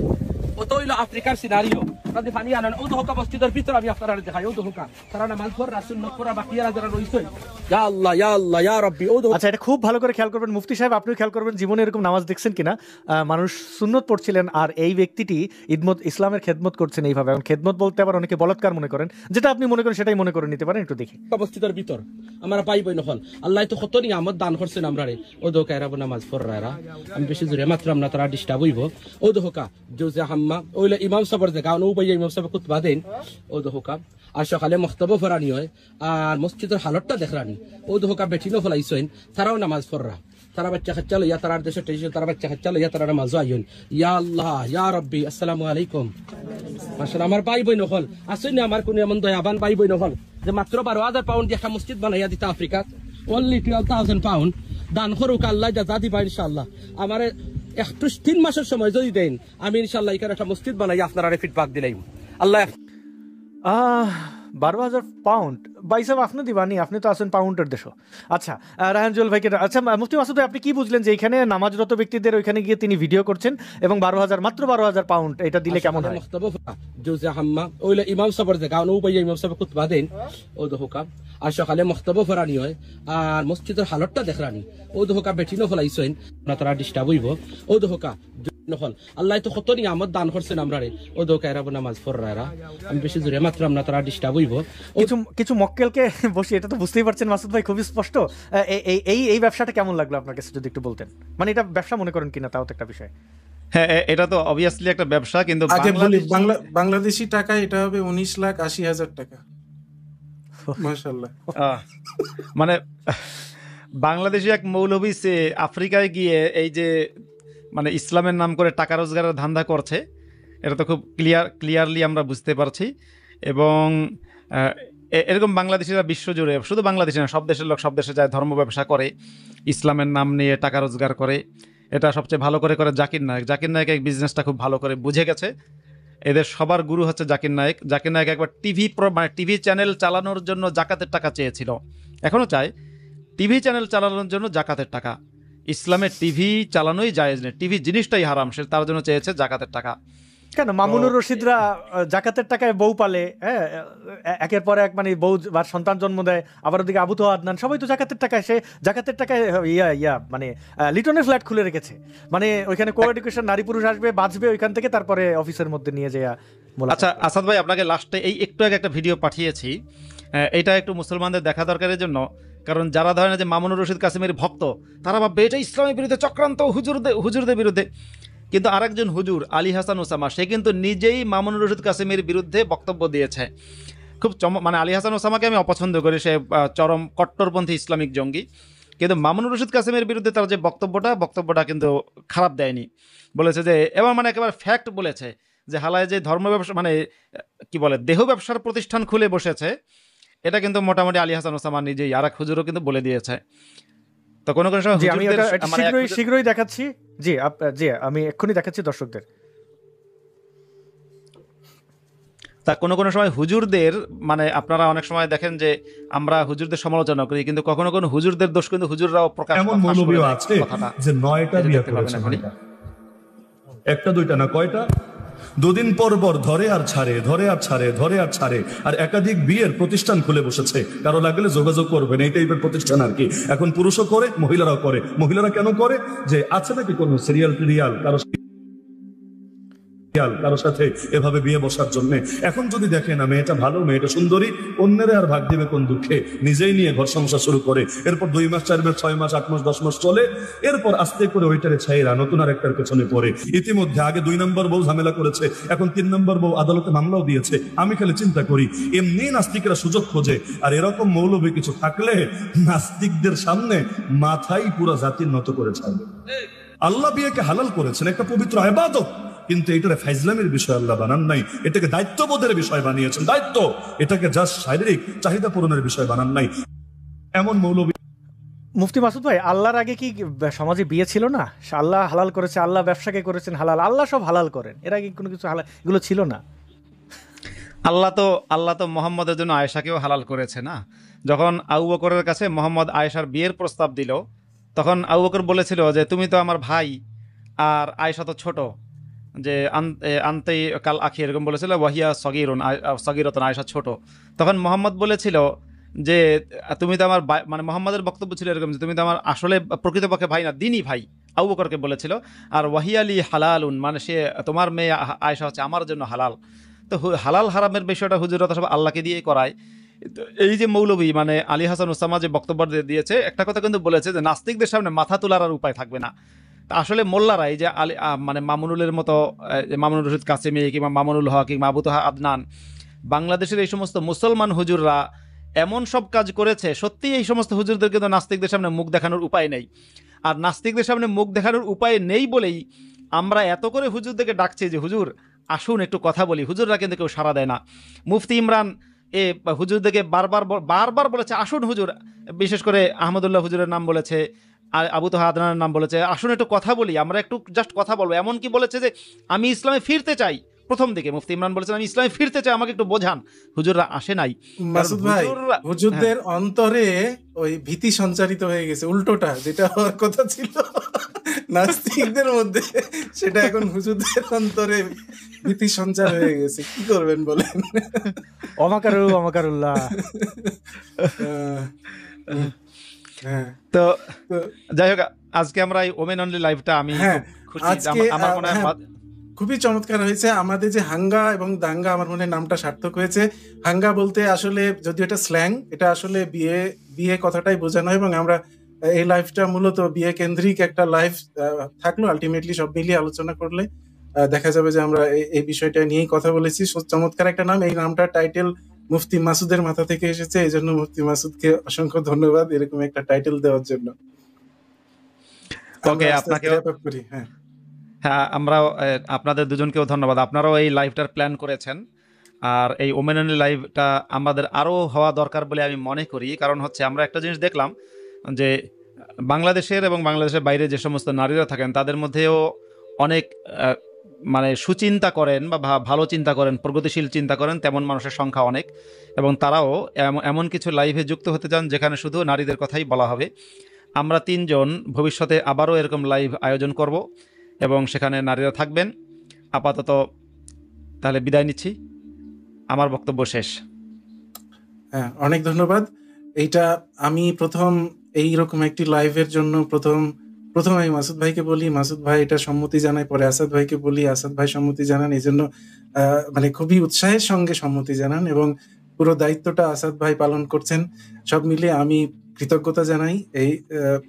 ও তো হইলো আফ্রিকার সিনারিও, তাদের পানি আনেন। ও দেখোকা মসজিদের ভিতর আমি আপনারা দেখাই, ও দেখোকা তারা নামাজ পড়ে, রাসূল নকরা বাকিরা যারা রইছেন, ইয়া আল্লাহ ইয়া আল্লাহ ইয়া রাব্বি। ও আচ্ছা, এটা খুব ভালো করে খেয়াল করবেন মুফতি সাহেব, আপনিও খেয়াল করবেন জীবনে এরকম নামাজ দেখছেন কিনা। মানুষ সুন্নত পড়ছিলেন, আর এই ব্যক্তিটি ইসলামের খেদমত করছেন এইভাবে। এখন খেদমত বলতে আবার অনেকে বলৎকার মনে করেন, যেটা আপনি মনে করেন সেটাই মনে করে নিতে পারেন। একটু দেখি। মসজিদের ভিতর আমার ভাই বোন হল, আল্লাহ তো কত নিয়ামত দান করছেন আমরারে। ও দেখোকা এরা নামাজ পড়রা, আমি বেশি জোরে মাত্র আমরা তারা ডিস্টার্ব হইব। ও দেখোকা জোজে হাম্মা ওইলে ইমাম সাহেবের জায়গা, ও ভাই ইমাম সাহেব খুতবা দেন। ও দেখোকা আর সকালে মক্তব্য ফরানি হয়, আর মসজিদের হালতটা দেখরানি। ও দেখোকা বেঠিনো ফলাইছেন, তারাও নামাজ পড়রা, তারা বাচ্চা খাচ্চা লইয়া, তারার দেশে টেশে তারা বাচ্চা খাচ্চা লইয়া, তারা নামাজ আইন। ইয়া আল্লাহ ইয়া রাব্বি, আসসালামু আলাইকুম। মাশাআল্লাহ, আমার ভাই বোন হল আসেন, আমার কোন এমন দয়াবান ভাই বোন হল যে মাত্র 12,000 পাউন্ড দিয়ে একটা মসজিদ বানাইয়া দিতে আফ্রিকাত, অনলি 12,000 পাউন্ড দান করুক, আল্লাহ যা দিবা ইনশাআল্লাহ। আমার একটু 3 মাসের সময় যদি দেন, আমি ইনশাআল্লাহ এখানে একটা মসজিদ বানাই আপনারা ফিডব্যাক দিলাম। আল্লাহ 12,000 পাউন্ড ভাই সাহেব আপনি দিবানি, আপনি তো আছেন পাউন্ডের দেশ। আচ্ছা, রায়হান জুয়েল ভাইকে। আচ্ছা মুফতি মাসুদ ভাই, আপনি কি বুঝলেন যে এখানে নামাজরত ব্যক্তিদের ওইখানে গিয়ে তিনি ভিডিও করছেন এবং 12,000, মাত্র 12,000 পাউন্ড এটা দিলে কেমন হয়? ওইলে ইমাম সাহেবের জায়গা, ও ভাই ইমাম সাহেব খুতবা দেন। ও দেখোকা আর সকালে মক্তব্য ফরানি হয়, আর মসজিদের হালতটা দেখরানি। ও দেখোকা বেঠিনো ফলাইছেন, না তারা ডিস্টার্ব হইব। ও দেখোকা নহল, আল্লাহ তো কত নিয়ামত দান করছেন আমরারে। ও দেখোকা এরা নামাজ পড়রা, আমি বেশি জোরে মাত্র আমরা তারা ডিস্টার্ব হইব। কিছু মক্কেলকে বসে, এটা তো বুঝতেই পারছেন মাসুদ ভাই, খুবই স্পষ্ট। এই ব্যবসাটা কেমন লাগলো আপনার কাছে, যদি একটু বলতেন? মানে এটা ব্যবসা মনে করেন কিনা, তাও তো একটা বিষয়। হ্যাঁ, এটা তো অবভিয়াসলি একটা ব্যবসা, কিন্তু আগে বলি বাংলাদেশি টাকায় এটা হবে 19,80,000 টাকা। মাশাআল্লাহ। মানে বাংলাদেশি এক মৌলভী সে আফ্রিকায় গিয়ে এই যে মানে ইসলামের নাম করে টাকা রোজগারের ধান্দা করছে, এটা তো খুব ক্লিয়ারলি আমরা বুঝতে পারছি। এবং এরকম বাংলাদেশিরা বিশ্বজুড়ে, শুধু বাংলাদেশি না, সব দেশের লোক সব দেশে যায়, ধর্ম ব্যবসা করে, ইসলামের নাম নিয়ে টাকা রোজগার করে। এটা সবচেয়ে ভালো করে জাকির নায়ক। জাকির নায়ক এই বিজনেসটা খুব ভালো করে বুঝে গেছে এদের সবার গুরু হচ্ছে জাকির নায়েক। জাকির নায়েক একবার মানে টিভি চ্যানেল চালানোর জন্য জাকাতের টাকা চেয়েছিল, এখনো চায় টিভি চ্যানেল চালানোর জন্য জাকাতের টাকা। ইসলামে টিভি চালানোই জায়েজ নেই, টিভি জিনিসটাই হারাম, সে তার জন্য চেয়েছে জাকাতের টাকা। কেন মামুনুর রশিদরা জাকাতের টাকায় বউ পালে, হ্যাঁ, একের পর এক, মানে বউ বা সন্তান জন্ম দেয়, আবার ওদিকে আবু তো আদনান সবাই তো জাকাতের টাকায়, সে জাকাতের টাকায় মানে লিটনের ফ্ল্যাট খুলে রেখেছে, মানে ওইখানে কো এডুকেশন, নারী পুরুষ আসবে বাঁচবে ওইখান থেকে, তারপরে অফিসের মধ্যে নিয়ে যায়। আচ্ছা আসাদ ভাই, আপনাকে লাস্টে এই একটু আগে একটা ভিডিও পাঠিয়েছি, এটা একটু মুসলমানদের দেখা দরকারের জন্য, কারণ যারা ধরেন যে মামুনুর রশিদ কাসেমের ভক্ত, তারা ভাববে এটা ইসলামের বিরুদ্ধে চক্রান্ত, হুজুরদের বিরুদ্ধে। কিন্তু আরেকজন হুজুর আলী হাসান ওসামা, সে কিন্তু নিজেই মামুনুর রশিদ কাসেমের বিরুদ্ধে বক্তব্য দিয়েছে। খুব মানে আলী হাসান ওসামাকে আমি অপছন্দ করি, সে চরম কট্টরপন্থী ইসলামিক জঙ্গি, কিন্তু মামুনুর রশিদ কাসেমের বিরুদ্ধে তার যে বক্তব্যটা কিন্তু খারাপ দেয়নি। বলেছে যে এবার মানে একেবারে ফ্যাক্ট বলেছে যে হালায় যে ধর্ম ব্যবসা, মানে কি বলে, দেহ ব্যবসার প্রতিষ্ঠান খুলে বসেছে, এটা কিন্তু মোটামুটি আলী হাসান ওসামা নিজেই, আর এক হুজুরও কিন্তু বলে দিয়েছে। তো কোনো কোনো সময় শীঘ্রই দেখাচ্ছি, জি আমি এক্ষুনি দেখাচ্ছি দর্শকদের। তা কোনো কোনো সময় হুজুরদের, মানে আপনারা অনেক সময় দেখেন যে আমরা হুজুরদের সমালোচনা করি, কিন্তু কখনো কোনো হুজুরদের দোষ কিন্তু হুজুররাও প্রকাশ এমন মৌলবীও আছে যে 9টা বিয়ে করেছে, একটা দুইটা না, কয়টা, দুদিন পর ধরে আর ছাড়ে, আর একাধিক বিয়ের প্রতিষ্ঠান খুলে বসেছে। কারো লাগলে যোগাযোগ করবেন, এই টাইপের প্রতিষ্ঠান আর কি। এখন পুরুষও করে, মহিলারাও করে। মহিলারা কেন করে, যে আছে নাকি কোনো সিরিয়াল কারো সাথে এভাবে বিয়ে বসার জন্য। এখন যদি দেখেন না মেয়েটা ভালো, মেয়েটা সুন্দরী, অন্যের আর ভাগ দিবে কোন দুঃখে, নিজেই নিয়ে ঘর সংসার শুরু করে। এরপর 2 মাস 4 মাস 6 মাস 8 মাস 10 মাস চলে, এরপর আস্তে করে ওইটারে ছাইরা নতুন আর একটার পেছনে পড়ে। ইতিমধ্যে আগে 2 নম্বর বউ ঝামেলা করেছে, এখন 3 নম্বর বউ আদালতে মামলাও দিয়েছে। আমি খালি চিন্তা করি, এমনি নাস্তিকরা সুযোগ খোঁজে, আর এরকম মৌলবী কিছু থাকলে নাস্তিকদের সামনে মাথাই পুরো জাতির নত করে ছাড়বে। আল্লাহ বিয়েকে হালাল করেছেন, একটা পবিত্র ইবাদত, কিন্তু এটারে ফাইজলামের বিষয় আল্লাহ বানান নাই, এটাকে দায়িত্ববোধের বিষয় বানিয়েছেন। দায়িত্ব, এটাকে জাস্ট শারীরিক চাহিদা পূরণের বিষয় বানান নাই। এমন মৌলবী। মুফতি মাসুদ ভাই, আল্লাহর আগে কি সমাজে বিয়ে ছিল না? আল্লাহ হালাল করেছে, আল্লাহ ব্যবসাকে করেছেন হালাল, আল্লাহ সব হালাল করেন, এর আগে কোনো কিছু হালাল এগুলো ছিল না? আল্লাহ তো মোহাম্মদের জন্য আয়েশাকেও হালাল করেছে না। যখন আবু বকরের কাছে মোহাম্মদ আয়েশার বিয়ের প্রস্তাব দিল, তখন আবু বকর বলেছিল যে তুমি তো আমার ভাই, আর আয়েশা তো ছোট, যে আনতেই কাল আখি, এরকম বলেছিল, ওয়াহিয়া সগীরতন, আয়েশা ছোট। তখন মোহাম্মদ বলেছিল যে তুমি তো আমার, মানে মোহাম্মদের বক্তব্য ছিল এরকম যে তুমি তো আমার আসলে প্রকৃতপক্ষে ভাই না, দিনই ভাই, আবু বকরকে বলেছিল। আর ওয়াহিয়ালি হালালুন, মানে সে তোমার মেয়ে আয়েশা হচ্ছে আমার জন্য হালাল। তো হালাল হারামের বিষয়টা হুজুররা সব আল্লাহকে দিয়েই করায়। এই যে মৌলবী মানে আলী হাসান ওসামা যে বক্তব্য দিয়েছে, একটা কথা কিন্তু বলেছে যে নাস্তিকদের সামনে মাথা তোলার আর উপায় থাকবে না। আসলে মোল্লারা এই যে মানে মামুনুলের মতো, মামুনুর রশিদ কাসেমি কিংবা মামুনুল হক কিংবা আবু তোহা আদনান, বাংলাদেশের এই সমস্ত মুসলমান হুজুররা এমন সব কাজ করেছে, সত্যি এই সমস্ত হুজুরদের কিন্তু নাস্তিকদের সামনে মুখ দেখানোর উপায় নেই। আর নাস্তিকদের সামনে মুখ দেখানোর উপায় নেই বলেই আমরা এত করে হুজুরদেরকে ডাকছি যে হুজুর আসুন একটু কথা বলি, হুজুররা কিন্তু কেউ সাড়া দেয় না। মুফতি ইমরান হুজুরদেরকে বারবার বলেছে আসুন হুজুর, বিশেষ করে আহমদুল্লাহ হুজুরের নাম বলেছে, আবু তোহা আদনানের নাম বলেছে, আসুন একটু কথা বলি, আমরা একটু জাস্ট কথা বলবো। এমনকি বলেছে যে আমি ইসলামে ফিরতে চাই, প্রথম দিকে মুফতি ইমরান বলেছেন আমি ইসলামে ফিরতে চাই, আমাকে একটু বোঝান। হুজুররা আসে নাই। মাসুদ ভাই, হুজুরদের অন্তরে ওই ভীতি সঞ্চারিত হয়ে গেছে, উল্টোটা যেটা হওয়ার কথা ছিল নাস্তিকদের মধ্যে, সেটা এখন হুজুরদের অন্তরে ভীতি সঞ্চার হয়ে গেছে। কি করবেন বলেন? অমাকারুল্লাহ। তো যাই হোক, আজকে আমরা এই ওমেন অনলি লাইভটা আমি খুবই চমৎকার হয়েছে। আমাদের যে হাঙ্গা এবং দাঙ্গা, আমার মনে হয় নামটা সার্থক হয়েছে। হাঙ্গা বলতে আসলে যদি এটা স্ল্যাং, এটা আসলে বিয়ে কথাটাই বোঝানো, এবং আমরা এই লাইভটা মূলত বিয়ে কেন্দ্রিক একটা লাইভ থাকলো। আলটিমেটলি সব মিলিয়ে আলোচনা করলে দেখা যাবে যে আমরা এই বিষয়টা নিয়েই কথা বলেছি। চমৎকার একটা নাম। এই নামটা টাইটেল মুফতি মাসুদের মাথা থেকে এসেছে, এই জন্য মুফতি মাসুদকে অসংখ্য ধন্যবাদ এরকম একটা টাইটেল দেওয়ার জন্য। ওকে, আপনাকে হ্যাঁ, আমরাও আপনাদের দুজনকেও ধন্যবাদ। আপনারাও এই লাইভটার প্ল্যান করেছেন, আর এই ওমেন অনলি লাইভটা আমাদের আরও হওয়া দরকার বলে আমি মনে করি। কারণ হচ্ছে আমরা একটা জিনিস দেখলাম যে বাংলাদেশের এবং বাংলাদেশের বাইরে যে সমস্ত নারীরা থাকেন তাদের মধ্যেও অনেক মানে সুচিন্তা করেন বা ভালো চিন্তা করেন, প্রগতিশীল চিন্তা করেন, তেমন মানুষের সংখ্যা অনেক, এবং তারাও এমন কিছু লাইভে যুক্ত হতে চান যেখানে শুধু নারীদের কথাই বলা হবে। আমরা 3 জন ভবিষ্যতে আবারও এরকম লাইভ আয়োজন করব এবং সেখানে নারীরা থাকবেন। আপাতত তাহলে বিদায় নিচ্ছি, আমার বক্তব্য শেষ। হ্যাঁ, অনেক ধন্যবাদ। এইটা আমি প্রথম এইরকম একটি লাইভের জন্য প্রথম আমি মাসুদ ভাইকে বলি, মাসুদ ভাই এটা সম্মতি জানায়, পরে আসাদ ভাইকে বলি, আসাদ ভাই সম্মতি জানান। এই জন্য মানে খুবই উৎসাহের সঙ্গে সম্মতি জানান এবং পুরো দায়িত্বটা আসাদ ভাই পালন করছেন। সব মিলিয়ে আমি কৃতজ্ঞতা জানাই এই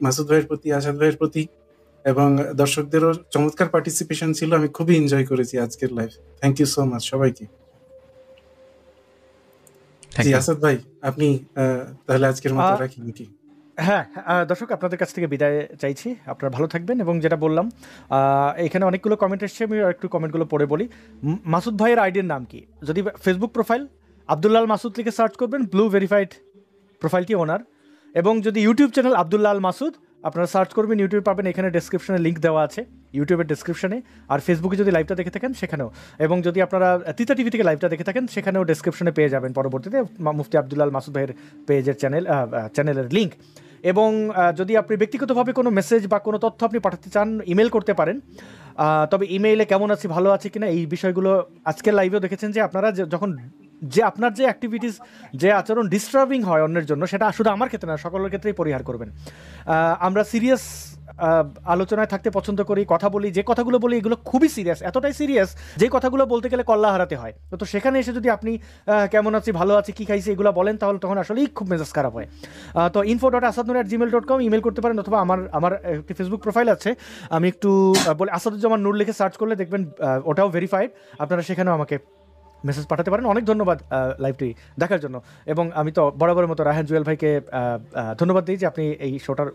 মাসুদ ভাইয়ের প্রতি, আসাদ ভাইয়ের প্রতি, এবং দর্শকদেরও চমৎকার পার্টিসিপেশন ছিল। আমি খুবই এনজয় করেছি আজকের live. Thank you so much সবাইকে। জি আসাদ ভাই, আপনি তাহলে আজকের মতো রাখি নাকি? হ্যাঁ, দর্শক আপনাদের কাছ থেকে বিদায় চাইছি। আপনারা ভালো থাকবেন। এবং যেটা বললাম, এখানে অনেকগুলো কমেন্ট এসছে, আমি একটু কমেন্টগুলো পড়ে বলি। মাসুদ ভাইয়ের আইডির নাম কি? যদি ফেসবুক প্রোফাইল আব্দুল্লাহ আল মাসুদ লিখে সার্চ করবেন, ব্লু ভেরিফাইড প্রোফাইলটি ওনার। এবং যদি ইউটিউব চ্যানেল আব্দুল্লাহ আল মাসুদ আপনারা সার্চ করবেন, ইউটিউবে পাবেন, এখানে ডেসক্রিপশনে লিঙ্ক দেওয়া আছে, ইউটিউবের ডেসক্রিপশনে। আর ফেসবুকে যদি লাইভটা দেখে থাকেন সেখানেও, এবং যদি আপনারা তিতা টিভি থেকে লাইভটা দেখে থাকেন সেখানেও ডেসক্রিপশনে পেয়ে যাবেন পরবর্তীতে মুফতি আব্দুল্লাহ আল মাসুদ ভাইয়ের পেজের চ্যানেলের লিঙ্ক। এবং যদি আপনি ব্যক্তিগতভাবে কোনো মেসেজ বা কোনো তথ্য আপনি পাঠাতে চান, ইমেল করতে পারেন। তবে ইমেইলে কেমন আছি, ভালো আছি কিনা, এই বিষয়গুলো আজকের লাইভেও দেখেছেন যে আপনারা যখন আপনার যে অ্যাক্টিভিটিস, যে আচরণ ডিস্টার্বিং হয় অন্যের জন্য, সেটা শুধু আমার ক্ষেত্রে না, সকলের ক্ষেত্রেই পরিহার করবেন। আমরা সিরিয়াস আলোচনায় থাকতে পছন্দ করি, কথা বলি, যে কথাগুলো বলি এগুলো খুবই সিরিয়াস, এতটাই সিরিয়াস যে কথাগুলো বলতে গেলে কল্লা হারাতে হয়। তো সেখানে এসে যদি আপনি কেমন আছি, ভালো আছি, কী খাইছি এগুলো বলেন, তাহলে তখন আসলেই খুব মেজাজ খারাপ হয়। তো info.asadnoor@gmail.com ইমেল করতে পারেন, অথবা আমার একটি ফেসবুক প্রোফাইল আছে, আমি একটু বলে আসাদুজ্জামান নূর লিখে সার্চ করলে দেখবেন ওটাও ভেরিফাইড, আপনারা সেখানেও আমাকে মেসেজ পাঠাতে পারেন। অনেক ধন্যবাদ লাইভটি দেখার জন্য। এবং আমি তো বরাবরের মতো রায়হান জুয়েল ভাইকে ধন্যবাদ দিই যে আপনি এই শোটার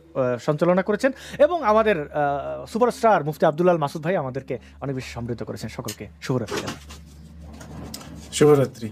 সঞ্চালনা করেছেন, এবং আমাদের সুপারস্টার মুফতি আব্দুল্লাহ আল মাসুদ ভাই আমাদেরকে অনেক বেশি সমৃদ্ধ করেছেন। সকলকে শুভরাত্রি। শুভরাত্রি।